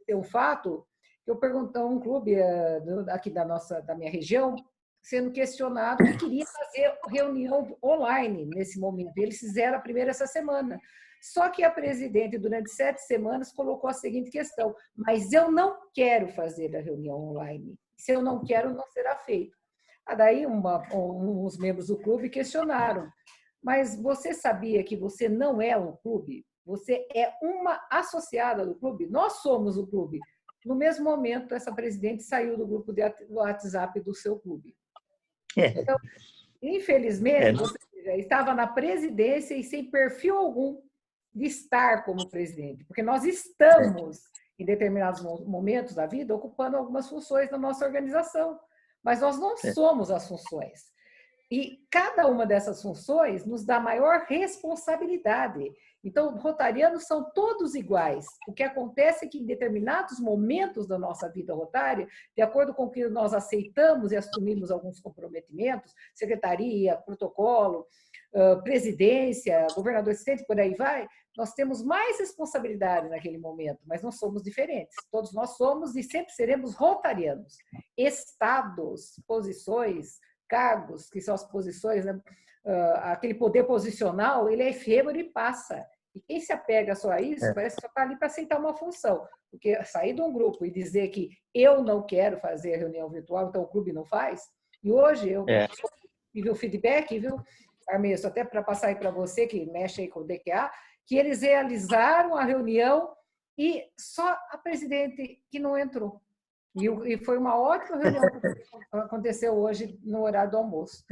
tem um fato, eu perguntei a um clube aqui da minha região, sendo questionado que queria fazer reunião online nesse momento. Eles fizeram a primeira essa semana. Só que a presidente, durante 7 semanas, colocou a seguinte questão: mas eu não quero fazer a reunião online. Se eu não quero, não será feito. Daí, uns membros do clube questionaram: mas você sabia que você não é um clube? Você é uma associada do clube? Nós somos o clube. No mesmo momento, essa presidente saiu do grupo do WhatsApp do seu clube. Então, infelizmente, você estava na presidência e sem perfil algum de estar como presidente, porque nós estamos, em determinados momentos da vida, ocupando algumas funções na nossa organização, mas nós não somos as funções. E cada uma dessas funções nos dá maior responsabilidade. Então, rotarianos são todos iguais. O que acontece é que em determinados momentos da nossa vida rotária, de acordo com o que nós aceitamos e assumimos alguns comprometimentos, secretaria, protocolo, presidência, governador assistente, por aí vai, nós temos mais responsabilidade naquele momento, mas não somos diferentes. Todos nós somos e sempre seremos rotarianos. Estados, posições, cargos, que são as posições, né? Aquele poder posicional, ele é efêmero e passa. E quem se apega só a isso, parece que só está ali para aceitar uma função. Porque sair de um grupo e dizer que eu não quero fazer a reunião virtual, então o clube não faz. E hoje eu tive o feedback, viu, Armesto, até para passar aí para você, que mexe aí com o DQA, que eles realizaram a reunião e só a presidente que não entrou. E foi uma ótima reunião que aconteceu hoje no horário do almoço.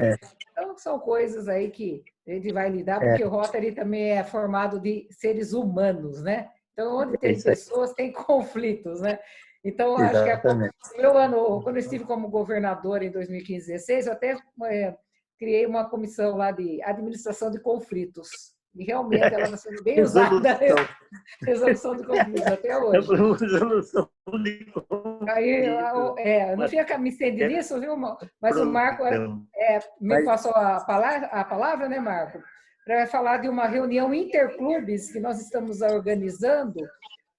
Então, são coisas aí que a gente vai lidar, porque o Rotary também é formado de seres humanos, né? Então, onde tem pessoas, tem conflitos, né? Então, acho que no meu ano, quando eu estive como governador em 2015, 2016, eu até criei uma comissão lá de administração de conflitos. E realmente ela está sendo bem usada. Resolução de conflitos, até hoje. Resolução de conflitos. Aí, não fica me estendendo nisso, viu? Mas o Marco me passou a palavra, né, Marco? Para falar de uma reunião interclubes que nós estamos organizando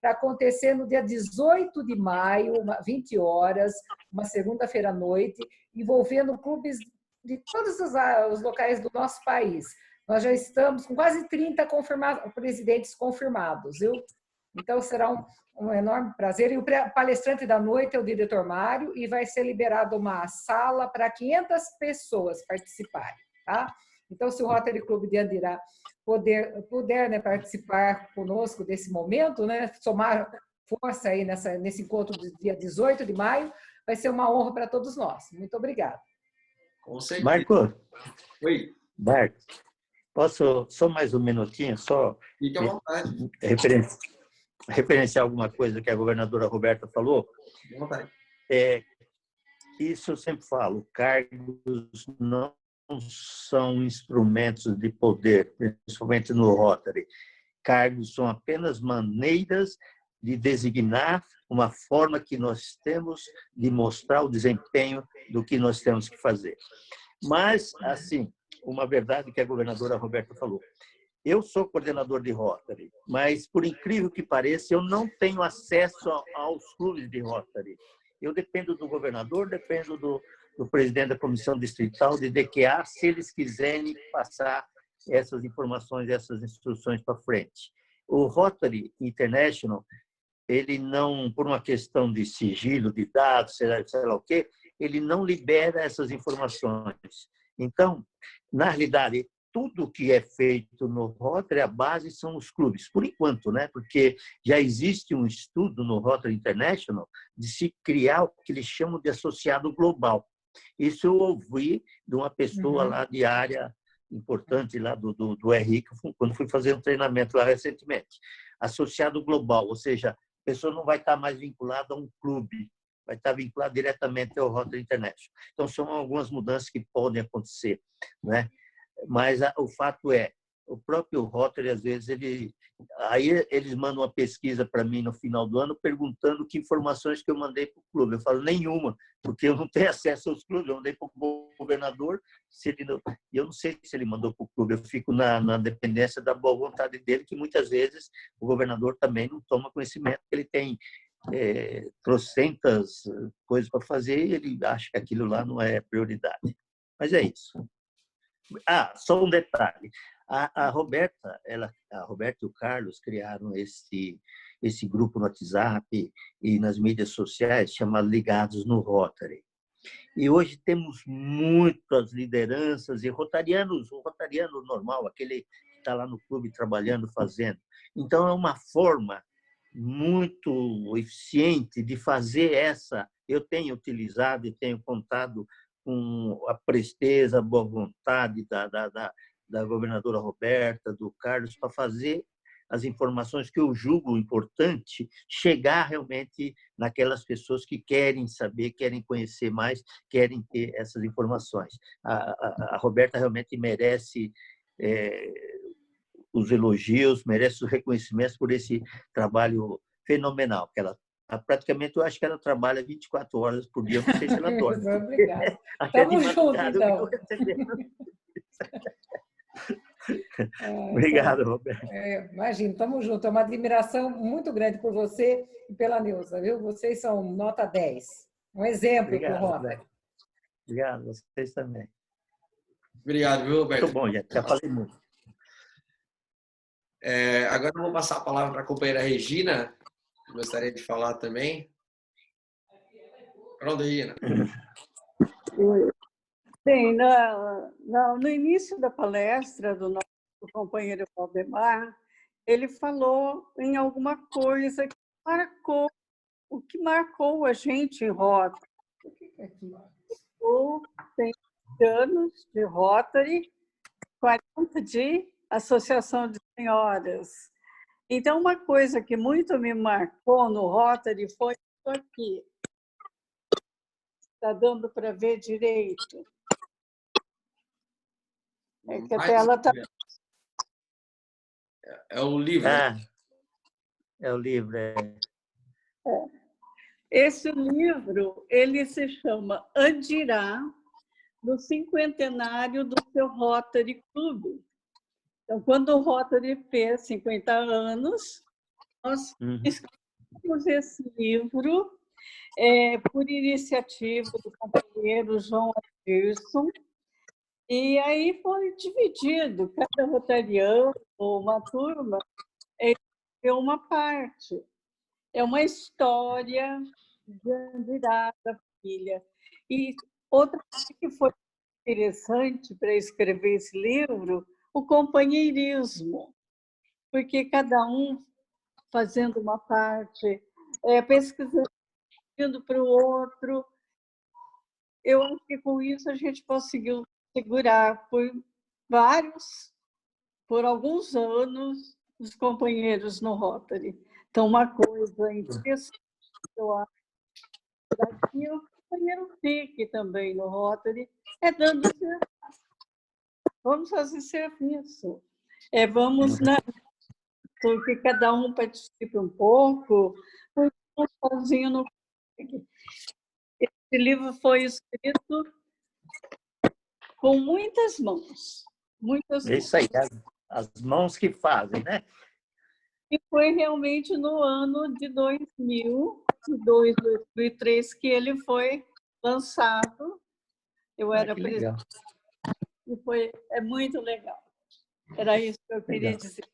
para acontecer no dia 18 de maio, 20 horas, uma segunda-feira à noite, envolvendo clubes de todos os locais do nosso país. Nós já estamos com quase 30 presidentes confirmados, viu? Então, será um enorme prazer. E o palestrante da noite é o diretor Mário e vai ser liberado uma sala para 500 pessoas participarem, tá? Então, se o Rotary Clube de Andirá puder, né, participar conosco desse momento, né, somar força aí nesse encontro do dia 18 de maio, vai ser uma honra para todos nós. Muito obrigada. Com certeza. Marco? Oi. Marco, posso só mais um minutinho? Só fique à vontade. Referenciar alguma coisa que a governadora Roberta falou? Fique à vontade. Isso eu sempre falo, cargos não são instrumentos de poder, principalmente no Rotary. Cargos são apenas maneiras de designar uma forma que nós temos de mostrar o desempenho do que nós temos que fazer. Mas, assim, uma verdade que a governadora Roberta falou. Eu sou coordenador de Rotary, mas, por incrível que pareça, eu não tenho acesso aos clubes de Rotary. Eu dependo do governador, dependo do presidente da comissão distrital de DQA, se eles quiserem passar essas informações, essas instruções para frente. O Rotary International, ele não, por uma questão de sigilo, de dados, sei lá o quê, ele não libera essas informações. Então, na realidade, tudo que é feito no Rotary, a base são os clubes, por enquanto, né? Porque já existe um estudo no Rotary International de se criar o que eles chamam de associado global. Isso eu ouvi de uma pessoa lá de área importante lá do RI, quando fui fazer um treinamento lá recentemente. Associado global, ou seja, a pessoa não vai estar mais vinculada a um clube, vai estar vinculada diretamente ao Rotary International. Então, são algumas mudanças que podem acontecer, né? Mas o fato é, o próprio Rotary, às vezes, eles mandam uma pesquisa para mim no final do ano perguntando que informações que eu mandei para o clube. Eu falo, nenhuma, porque eu não tenho acesso aos clubes. Eu mandei para o governador, eu não sei se ele mandou para o clube, eu fico na dependência da boa vontade dele, que muitas vezes o governador também não toma conhecimento, ele tem trocentas coisas para fazer e ele acha que aquilo lá não é prioridade. Mas é isso. Só um detalhe. A Roberta e o Carlos criaram esse grupo no WhatsApp e nas mídias sociais chamado Ligados no Rotary. E hoje temos muitas lideranças e rotarianos, o rotariano normal, aquele que está lá no clube trabalhando, fazendo. Então, é uma forma muito eficiente de fazer essa. Eu tenho utilizado e tenho contado com a presteza, a boa vontade da governadora Roberta, do Carlos, para fazer as informações que eu julgo importante chegar realmente naquelas pessoas que querem saber, querem conhecer mais, querem ter essas informações. A Roberta realmente merece os elogios, merece os reconhecimentos por esse trabalho fenomenal que ela praticamente, eu acho que ela trabalha 24 horas por dia, não sei se ela dorme. Obrigada. Estamos juntos, então. Obrigado, Roberto. Imagina, estamos juntos. É uma admiração muito grande por você e pela Neuza, viu? Vocês são nota 10. Um exemplo para o Rotary. Obrigado, vocês também. Obrigado, viu, Roberto? Muito bom, gente. Já falei muito. Agora eu vou passar a palavra para a companheira Regina, que gostaria de falar também. Pronto, Regina. Bem, no início da palestra do nosso companheiro Valdemar, ele falou em alguma coisa que marcou, o que marcou a gente em Rotary. Tem anos de Rotary, 40 de Associação de Senhoras. Então, uma coisa que muito me marcou no Rotary foi isso aqui. Está dando para ver direito? É que a tela está... É o livro. É o livro. Esse livro, ele se chama Andirá, no cinquentenário do seu Rotary Clube. Então, quando o Rotary fez 50 anos, nós escrevemos esse livro por iniciativa do companheiro João Adirson, e aí foi dividido, cada rotariano ou uma turma escreveu uma parte. É uma história de Andirá, da família. E outra coisa que foi interessante para escrever esse livro, o companheirismo, porque cada um fazendo uma parte, pesquisando para o outro. Eu acho que com isso a gente conseguiu segurar por alguns anos, os companheiros no Rotary. Então, uma coisa interessante, eu acho, que o companheiro fique também no Rotary, dando serviço. Vamos fazer serviço. Vamos que cada um participe um pouco, porque sozinho não consegue. Esse livro foi escrito com muitas mãos. Muitas mãos. Isso aí, as mãos que fazem, né? E foi realmente no ano de 2002, 2003 que ele foi lançado. Eu era presidente. E é muito legal. Era isso que eu queria dizer.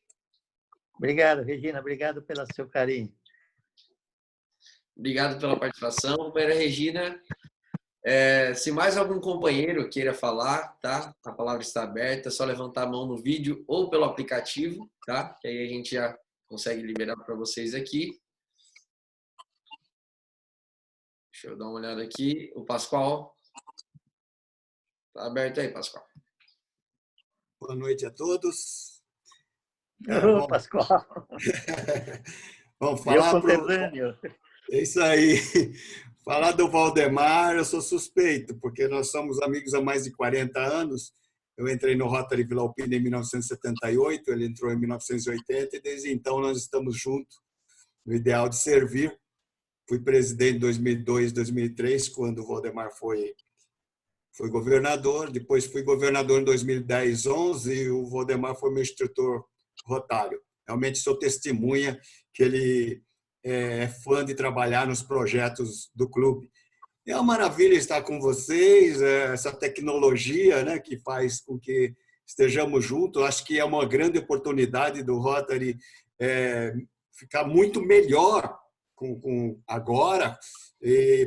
Obrigado, Regina. Obrigado pelo seu carinho. Obrigado pela participação, companheira Regina. Se mais algum companheiro queira falar, tá? A palavra está aberta, é só levantar a mão no vídeo ou pelo aplicativo, tá? Que aí a gente já consegue liberar para vocês aqui. Deixa eu dar uma olhada aqui. O Pascoal. Está aberto aí, Pascoal. Boa noite a todos. Ô, Pascoal. Vamos falar É isso aí. Falar do Valdemar, eu sou suspeito, porque nós somos amigos há mais de 40 anos. Eu entrei no Rotary Vila Alpina em 1978, ele entrou em 1980, e desde então nós estamos juntos no ideal de servir. Fui presidente em 2002, 2003, quando o Valdemar foi governador. Depois fui governador em 2010, 11, e o Valdemar foi meu instrutor rotário. Realmente sou testemunha que ele é fã de trabalhar nos projetos do clube. É uma maravilha estar com vocês, essa tecnologia, né, que faz com que estejamos juntos. Acho que é uma grande oportunidade do Rotary ficar muito melhor com agora,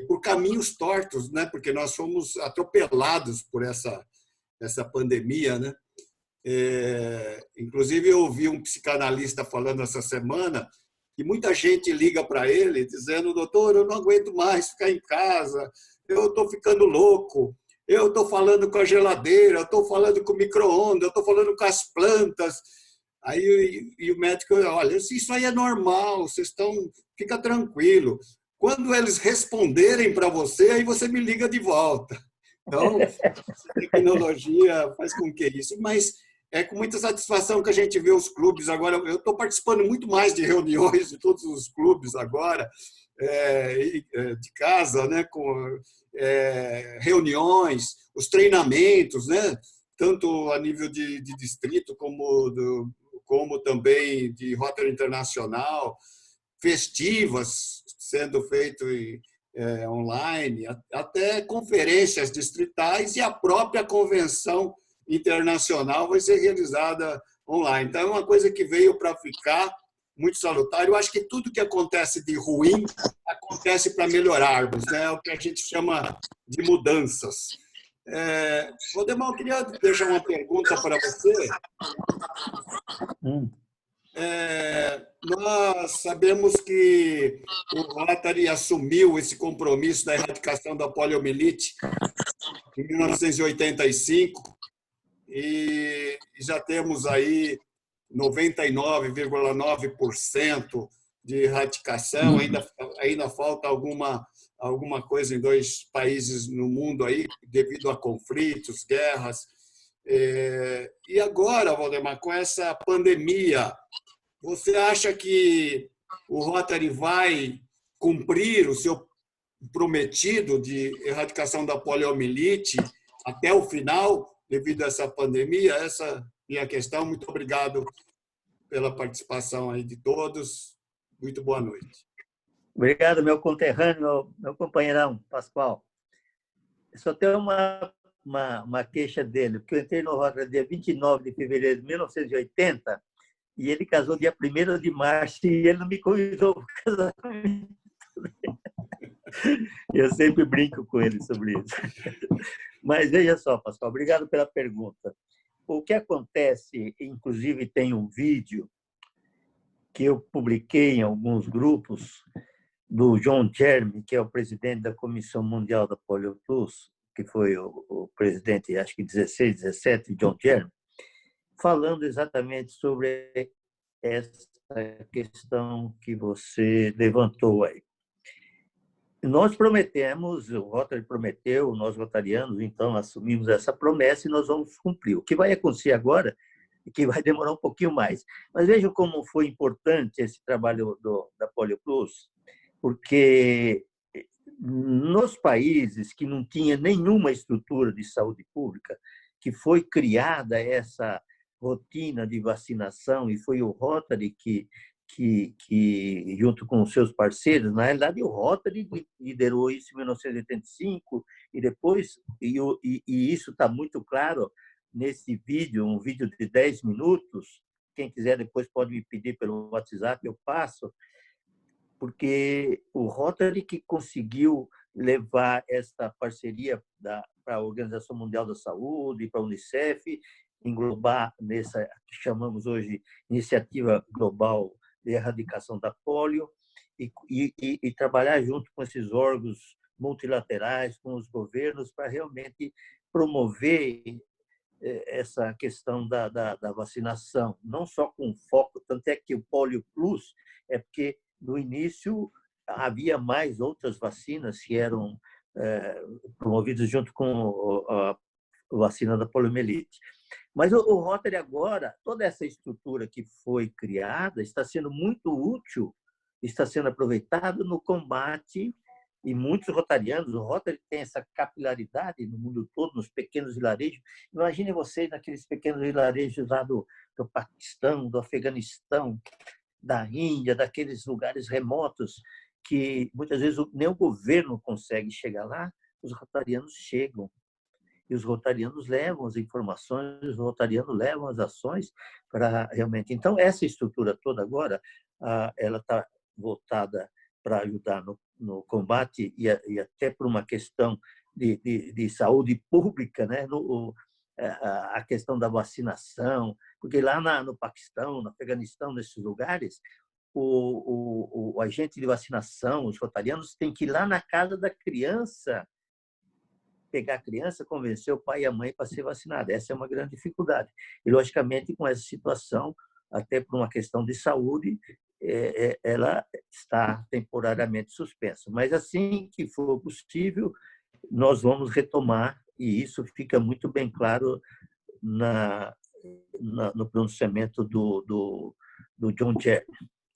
por caminhos tortos, né, porque nós fomos atropelados por essa pandemia, né? Inclusive, eu ouvi um psicanalista falando essa semana que muita gente liga para ele dizendo: doutor, eu não aguento mais ficar em casa, eu estou ficando louco, eu estou falando com a geladeira, eu estou falando com o micro-ondas, eu estou falando com as plantas. Aí e o médico: olha, isso aí é normal, fica tranquilo. Quando eles responderem para você, aí você me liga de volta. Então, a tecnologia faz com que isso, mas é com muita satisfação que a gente vê os clubes agora. Eu estou participando muito mais de reuniões de todos os clubes agora, de casa, né, com reuniões, os treinamentos, né, tanto a nível de distrito como também de Rotary Internacional, festivas sendo feitas online, até conferências distritais, e a própria convenção internacional vai ser realizada online. Então, é uma coisa que veio para ficar, muito salutar. Eu acho que tudo que acontece de ruim acontece para melhorarmos, né? É o que a gente chama de mudanças. Valdemar, eu queria deixar uma pergunta para você. Nós sabemos que o Rotary assumiu esse compromisso da erradicação da poliomielite em 1985 e já temos aí 99,9% de erradicação. Ainda falta alguma coisa em 2 países no mundo aí, devido a conflitos, guerras. E agora, Valdemar, com essa pandemia, você acha que o Rotary vai cumprir o seu prometido de erradicação da poliomielite até o final, devido a essa pandemia? Essa é a minha questão. Muito obrigado pela participação aí de todos. Muito boa noite. Obrigado, meu conterrâneo, meu companheirão, Pascoal. Só tem uma queixa dele, porque eu entrei no Rotary dia 29 de fevereiro de 1980 e ele casou dia 1º de março e ele não me convidou para o casamento. Eu sempre brinco com ele sobre isso. Mas veja só, Pascoal, obrigado pela pergunta. O que acontece, inclusive tem um vídeo que eu publiquei em alguns grupos do John Jeremy, que é o presidente da Comissão Mundial da Polio Plus, que foi o presidente, acho que 16, 17, John Jeremy, falando exatamente sobre essa questão que você levantou aí. Nós prometemos, o Rotary prometeu, nós rotarianos, então, assumimos essa promessa e nós vamos cumprir. O que vai acontecer agora é que vai demorar um pouquinho mais. Mas vejam como foi importante esse trabalho da Polio Plus, porque nos países que não tinha nenhuma estrutura de saúde pública, que foi criada essa rotina de vacinação, e foi o Rotary que junto com os seus parceiros, na realidade o Rotary liderou isso em 1985 e depois, e isso está muito claro nesse vídeo, um vídeo de 10 minutos, quem quiser depois pode me pedir pelo WhatsApp, eu passo, porque o Rotary que conseguiu levar essa parceria para a Organização Mundial da Saúde, para a Unicef, englobar nessa que chamamos hoje Iniciativa Global de Erradicação da Polio e trabalhar junto com esses órgãos multilaterais, com os governos, para realmente promover essa questão da vacinação, não só com foco, tanto é que o Polio Plus é porque no início havia mais outras vacinas que eram promovidas junto com a vacina da poliomielite. Mas o Rotary agora, toda essa estrutura que foi criada está sendo muito útil, está sendo aproveitada no combate, e muitos rotarianos, o Rotary tem essa capilaridade no mundo todo, nos pequenos vilarejos. Imaginem vocês naqueles pequenos vilarejos lá do Paquistão, do Afeganistão, da Índia, daqueles lugares remotos que muitas vezes nem o governo consegue chegar lá, os rotarianos chegam. E os rotarianos levam as informações, os rotarianos levam as ações para realmente... Então, essa estrutura toda agora, ela está voltada para ajudar no combate e até por uma questão de saúde pública, né? A questão da vacinação, porque lá no Paquistão, no Afeganistão, nesses lugares, o agente de vacinação, os rotarianos, têm que ir lá na casa da criança, pegar a criança, convencer o pai e a mãe para ser vacinada. Essa é uma grande dificuldade. E, logicamente, com essa situação, até por uma questão de saúde, ela está temporariamente suspensa. Mas, assim que for possível, nós vamos retomar, e isso fica muito bem claro no pronunciamento do John Jeremy,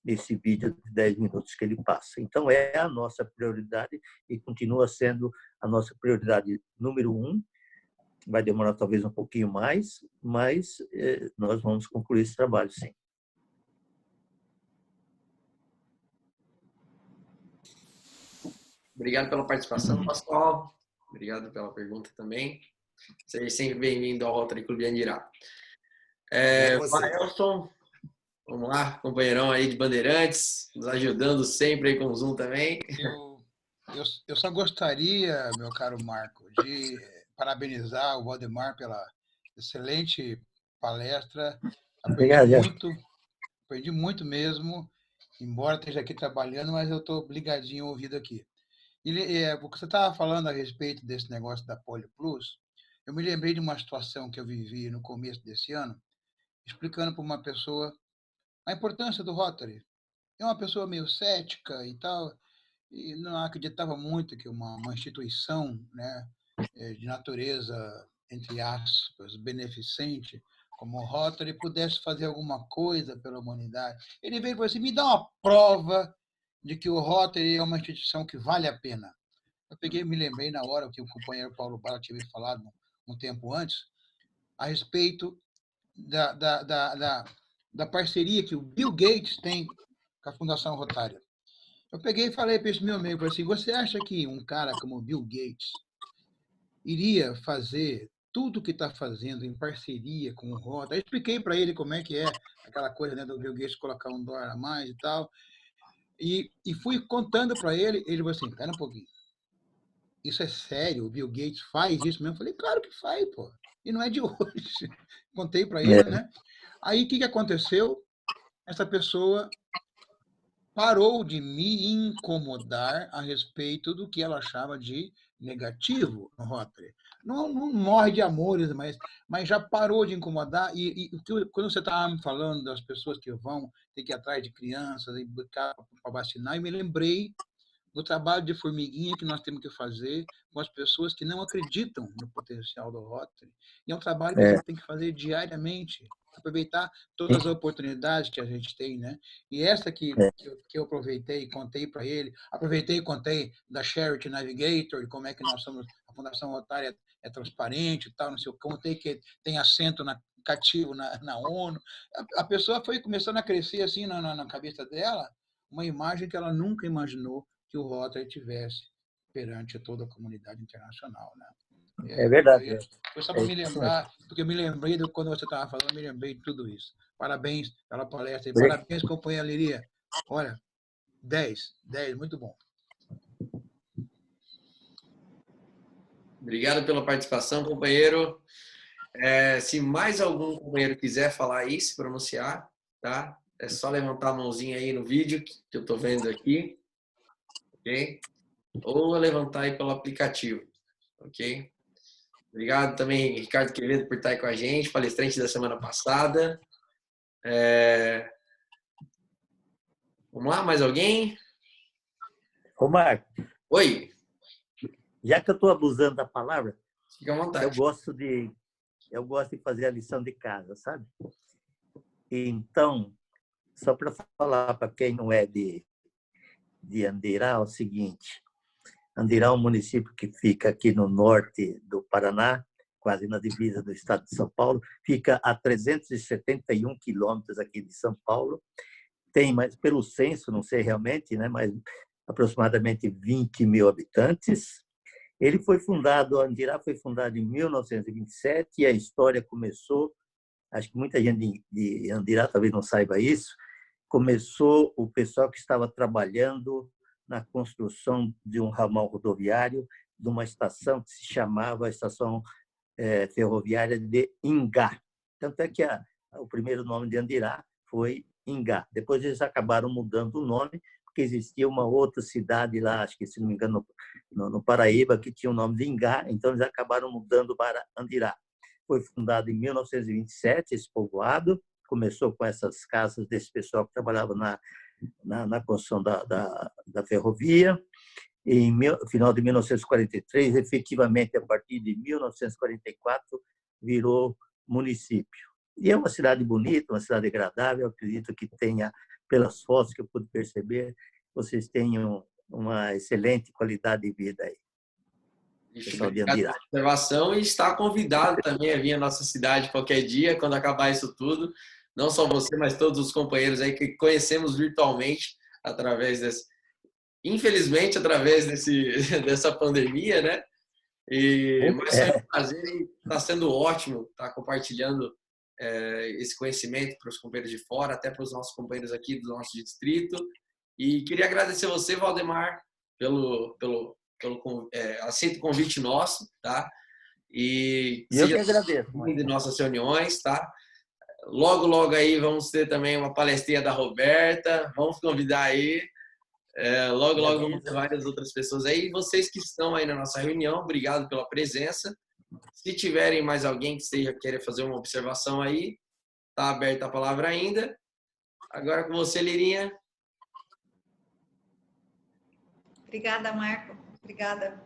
nesse vídeo de 10 minutos que ele passa. Então, é a nossa prioridade e continua sendo a nossa prioridade número 1. Vai demorar talvez um pouquinho mais, mas nós vamos concluir esse trabalho, sim. Obrigado pela participação, Pascoal. Obrigado pela pergunta também. Seja sempre bem-vindo ao Rotary Clube Andirá. Elson, vamos lá, companheirão aí de Bandeirantes, nos ajudando sempre aí com o Zoom também. Eu só gostaria, meu caro Marco, de parabenizar o Valdemar pela excelente palestra. Aprendi muito mesmo, embora esteja aqui trabalhando, mas eu estou ligadinho ouvido aqui. Porque você estava falando a respeito desse negócio da Polio Plus, eu me lembrei de uma situação que eu vivi no começo desse ano, explicando para uma pessoa a importância do Rotary. É uma pessoa meio cética e tal, e não acreditava muito que uma instituição, né, de natureza, entre aspas, beneficente, como o Rotary, pudesse fazer alguma coisa pela humanidade. Ele veio e falou assim, me dá uma prova de que o Rotary é uma instituição que vale a pena. Eu me lembrei na hora que o companheiro Paulo Bala tinha me falado um tempo antes, a respeito da parceria que o Bill Gates tem com a Fundação Rotária. Eu peguei e falei para esse meu amigo, assim, você acha que um cara como o Bill Gates iria fazer tudo o que está fazendo em parceria com o Rotary? Eu expliquei para ele como é que é aquela coisa, né, do Bill Gates colocar $1 a mais e tal, e fui contando para ele, ele falou assim, espera um pouquinho, isso é sério, o Bill Gates faz isso mesmo? Eu falei, claro que faz, pô, e não é de hoje. Contei para ele, né? Aí, o que aconteceu? Essa pessoa parou de me incomodar a respeito do que ela achava de negativo no Rotary. Não morre de amores, mas já parou de incomodar. E quando você estava me falando das pessoas que vão ter que ir atrás de crianças e buscar para vacinar, eu me lembrei do trabalho de formiguinha que nós temos que fazer com as pessoas que não acreditam no potencial do Rotary. E é um trabalho que a gente tem que fazer diariamente, aproveitar todas as oportunidades que a gente tem, né? E essa que eu aproveitei e contei para ele, aproveitei e contei da Charity Navigator, como é que nós somos, a Fundação Rotária é transparente e tal, não sei o que, contei que tem assento cativo na ONU. A pessoa foi começando a crescer assim na cabeça dela, uma imagem que ela nunca imaginou que o Rotary tivesse perante toda a comunidade internacional, né? É verdade. Foi só para me lembrar, porque eu me lembrei quando você estava falando, eu me lembrei de tudo isso. Parabéns pela palestra e parabéns, companheira Liria. Olha, 10, muito bom. Obrigado pela participação, companheiro. Se mais algum companheiro quiser falar aí, se pronunciar, tá? É só levantar a mãozinha aí no vídeo que eu estou vendo aqui. Ok? Ou levantar aí pelo aplicativo. Ok? Obrigado também, Ricardo Quevedo, por estar aí com a gente, palestrante da semana passada. Vamos lá, mais alguém? Ô, Marco. Oi. Já que eu estou abusando da palavra, fica à vontade. Eu gosto de fazer a lição de casa, sabe? Então, só para falar para quem não é de Andirá, é o seguinte. Andirá é um município que fica aqui no norte do Paraná, quase na divisa do estado de São Paulo, fica a 371 quilômetros aqui de São Paulo, tem, mas pelo censo, não sei realmente, né, mas aproximadamente 20 mil habitantes. Ele foi fundado, Andirá foi fundado em 1927 e a história começou, acho que muita gente de Andirá talvez não saiba isso, começou o pessoal que estava trabalhando na construção de um ramal rodoviário de uma estação que se chamava a Estação Ferroviária de Ingá. Tanto é que o primeiro nome de Andirá foi Ingá. Depois eles acabaram mudando o nome, porque existia uma outra cidade lá, acho que, se não me engano, no Paraíba, que tinha o nome de Ingá, então eles acabaram mudando para Andirá. Foi fundado em 1927, esse povoado, começou com essas casas desse pessoal que trabalhava na construção da ferrovia. Em final de 1943, efetivamente, a partir de 1944, virou município. E é uma cidade bonita, uma cidade agradável. Eu acredito que tenha, pelas fotos que eu pude perceber, vocês tenham uma excelente qualidade de vida aí. Obrigado pela observação e está convidado também a vir à nossa cidade qualquer dia, quando acabar isso tudo. Não só você, mas todos os companheiros aí que conhecemos virtualmente infelizmente, através dessa pandemia, né? Mas foi um prazer e está sendo ótimo estar compartilhando esse conhecimento para os companheiros de fora, até para os nossos companheiros aqui do nosso distrito. E queria agradecer você, Valdemar, aceito o convite nosso, tá? E eu que agradeço, de nossas reuniões, tá? Logo aí vamos ter também uma palestrinha da Roberta, vamos convidar aí. Logo vamos ter várias outras pessoas aí. E vocês que estão aí na nossa reunião, obrigado pela presença. Se tiverem mais alguém que queira fazer uma observação aí, tá aberta a palavra ainda. Agora com você, Lirinha. Obrigada, Marco. Obrigada.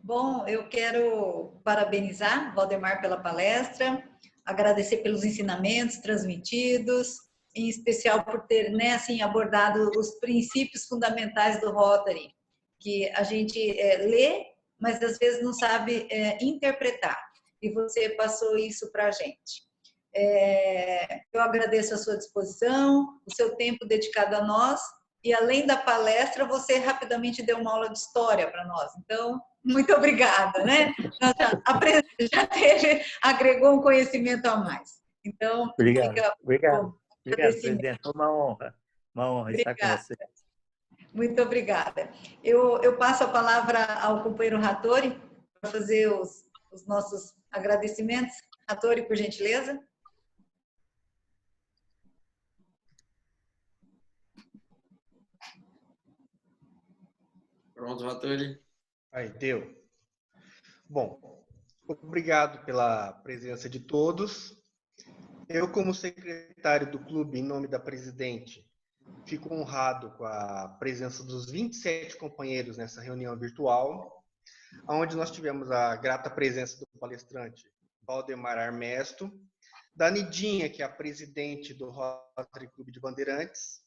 Bom, eu quero parabenizar Valdemar pela palestra, agradecer pelos ensinamentos transmitidos, em especial por ter, né, assim, abordado os princípios fundamentais do Rotary, que a gente lê, mas às vezes não sabe interpretar. E você passou isso para a gente. Eu agradeço a sua disposição, o seu tempo dedicado a nós, e além da palestra, você rapidamente deu uma aula de história para nós. Então, muito obrigada, né? Já agregou um conhecimento a mais. Então, obrigado, bom, presidente. Uma honra estar com você. Muito obrigada. Eu passo a palavra ao companheiro Hattori para fazer os nossos agradecimentos. Hattori, por gentileza. Pronto, Hattori. Aí, deu. Bom, obrigado pela presença de todos. Eu, como secretário do clube, em nome da presidente, fico honrado com a presença dos 27 companheiros nessa reunião virtual, onde nós tivemos a grata presença do palestrante Valdemar Armesto, da Nidinha, que é a presidente do Rotary Clube de Bandeirantes,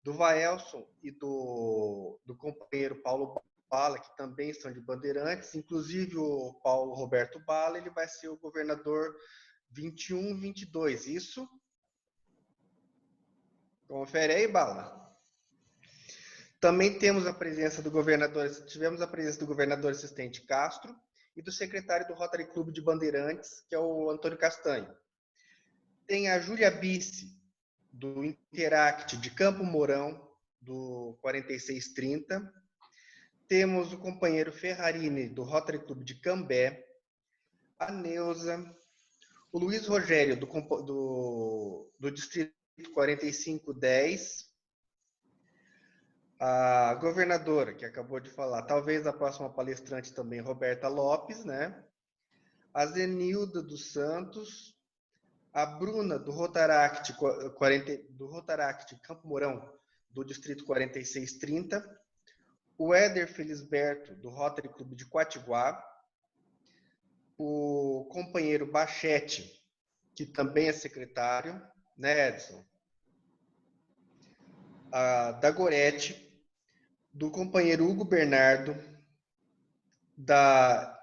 do Vaelson e do companheiro Paulo Bala, que também são de Bandeirantes, inclusive o Paulo Roberto Bala, ele vai ser o governador 21-22, isso? Confere aí, Bala. Também temos a presença do governador, tivemos a presença do governador assistente Castro e do secretário do Rotary Clube de Bandeirantes, que é o Antônio Castanho. Tem a Júlia Bice, do Interact de Campo Mourão, do 4630. Temos o companheiro Ferrarini, do Rotary Clube de Cambé. A Neuza. O Luiz Rogério, do Distrito 4510. A governadora, que acabou de falar, talvez a próxima palestrante também, Roberta Lopes, né? A Zenilda dos Santos. A Bruna, do Rotaract Campo Mourão, do Distrito 4630. O Éder Felisberto, do Rotary Clube de Quatiguá. O companheiro Bachete, que também é secretário, né, Edson? Da Gorete, do companheiro Hugo Bernardo, da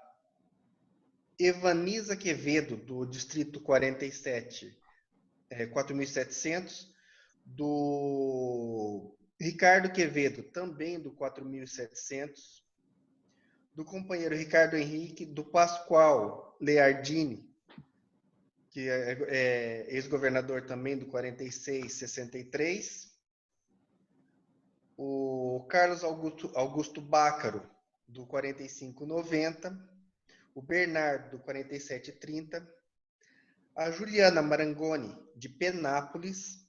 Evanisa Quevedo, do Distrito 4700, do Ricardo Quevedo, também do 4700, do companheiro Ricardo Henrique, do Pascoal Leardini, que é ex-governador também do 4663, o Carlos Augusto Bácaro, do 4590, o Bernardo, do 4730, a Juliana Marangoni, de Penápolis,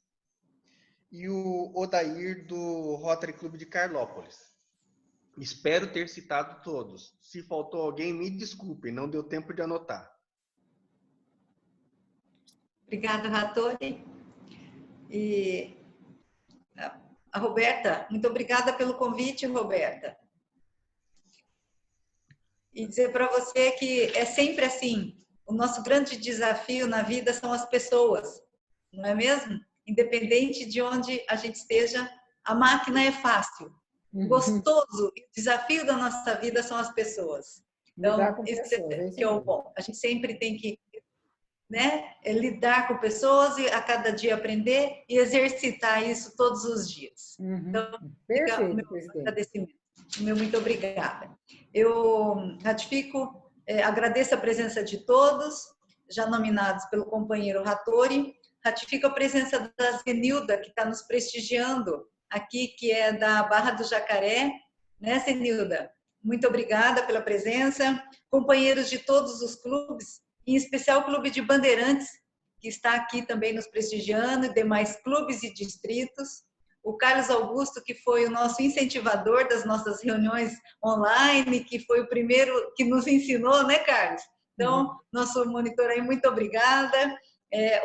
e o Odair, do Rotary Clube de Carlópolis. Espero ter citado todos. Se faltou alguém, me desculpe, não deu tempo de anotar. Obrigada, Hattori. E a Roberta, muito obrigada pelo convite, Roberta. E dizer para você que é sempre assim, o nosso grande desafio na vida são as pessoas, não é mesmo? Independente de onde a gente esteja, a máquina é fácil. Gostoso e o desafio da nossa vida são as pessoas. Então, isso que é o bom. A gente sempre tem que, né, lidar com pessoas e a cada dia aprender e exercitar isso todos os dias. Então, fica o meu agradecimento. Meu muito obrigada. Eu ratifico, agradeço a presença de todos já nominados pelo companheiro Rattori. Ratifico a presença da Zenilda, que está nos prestigiando aqui, que é da Barra do Jacaré, né, Zenilda? Muito obrigada pela presença. Companheiros de todos os clubes, em especial o Clube de Bandeirantes, que está aqui também nos prestigiando, e demais clubes e distritos. O Carlos Augusto, que foi o nosso incentivador das nossas reuniões online, que foi o primeiro que nos ensinou, né, Carlos? Então, nosso monitor aí, muito obrigada.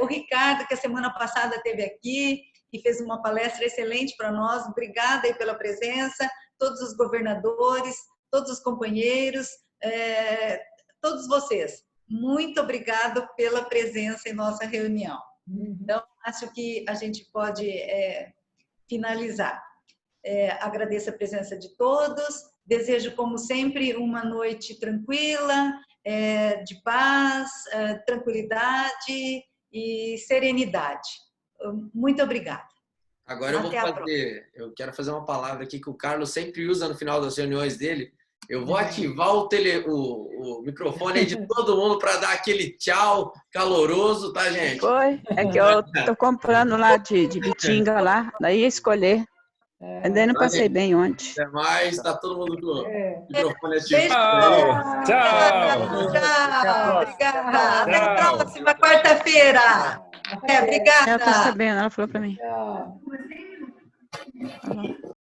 O Ricardo, que a semana passada esteve aqui e fez uma palestra excelente para nós, obrigada aí pela presença, todos os governadores, todos os companheiros, todos vocês. Muito obrigado pela presença em nossa reunião. Então, acho que a gente pode finalizar. Agradeço a presença de todos, desejo, como sempre, uma noite tranquila, de paz, tranquilidade e serenidade. Muito obrigada. Agora eu quero fazer uma palavra aqui que o Carlos sempre usa no final das reuniões dele. Eu vou ativar o microfone aí de todo mundo para dar aquele tchau caloroso, tá, gente? Foi. É que eu tô comprando lá de Bitinga lá, daí ia escolher. Ainda não passei bem ontem. Até mais, tá todo mundo com o microfone ativado. Tchau. Obrigada. Até a próxima quarta-feira. Obrigada. Ela tá sabendo, ela falou para mim. Tchau.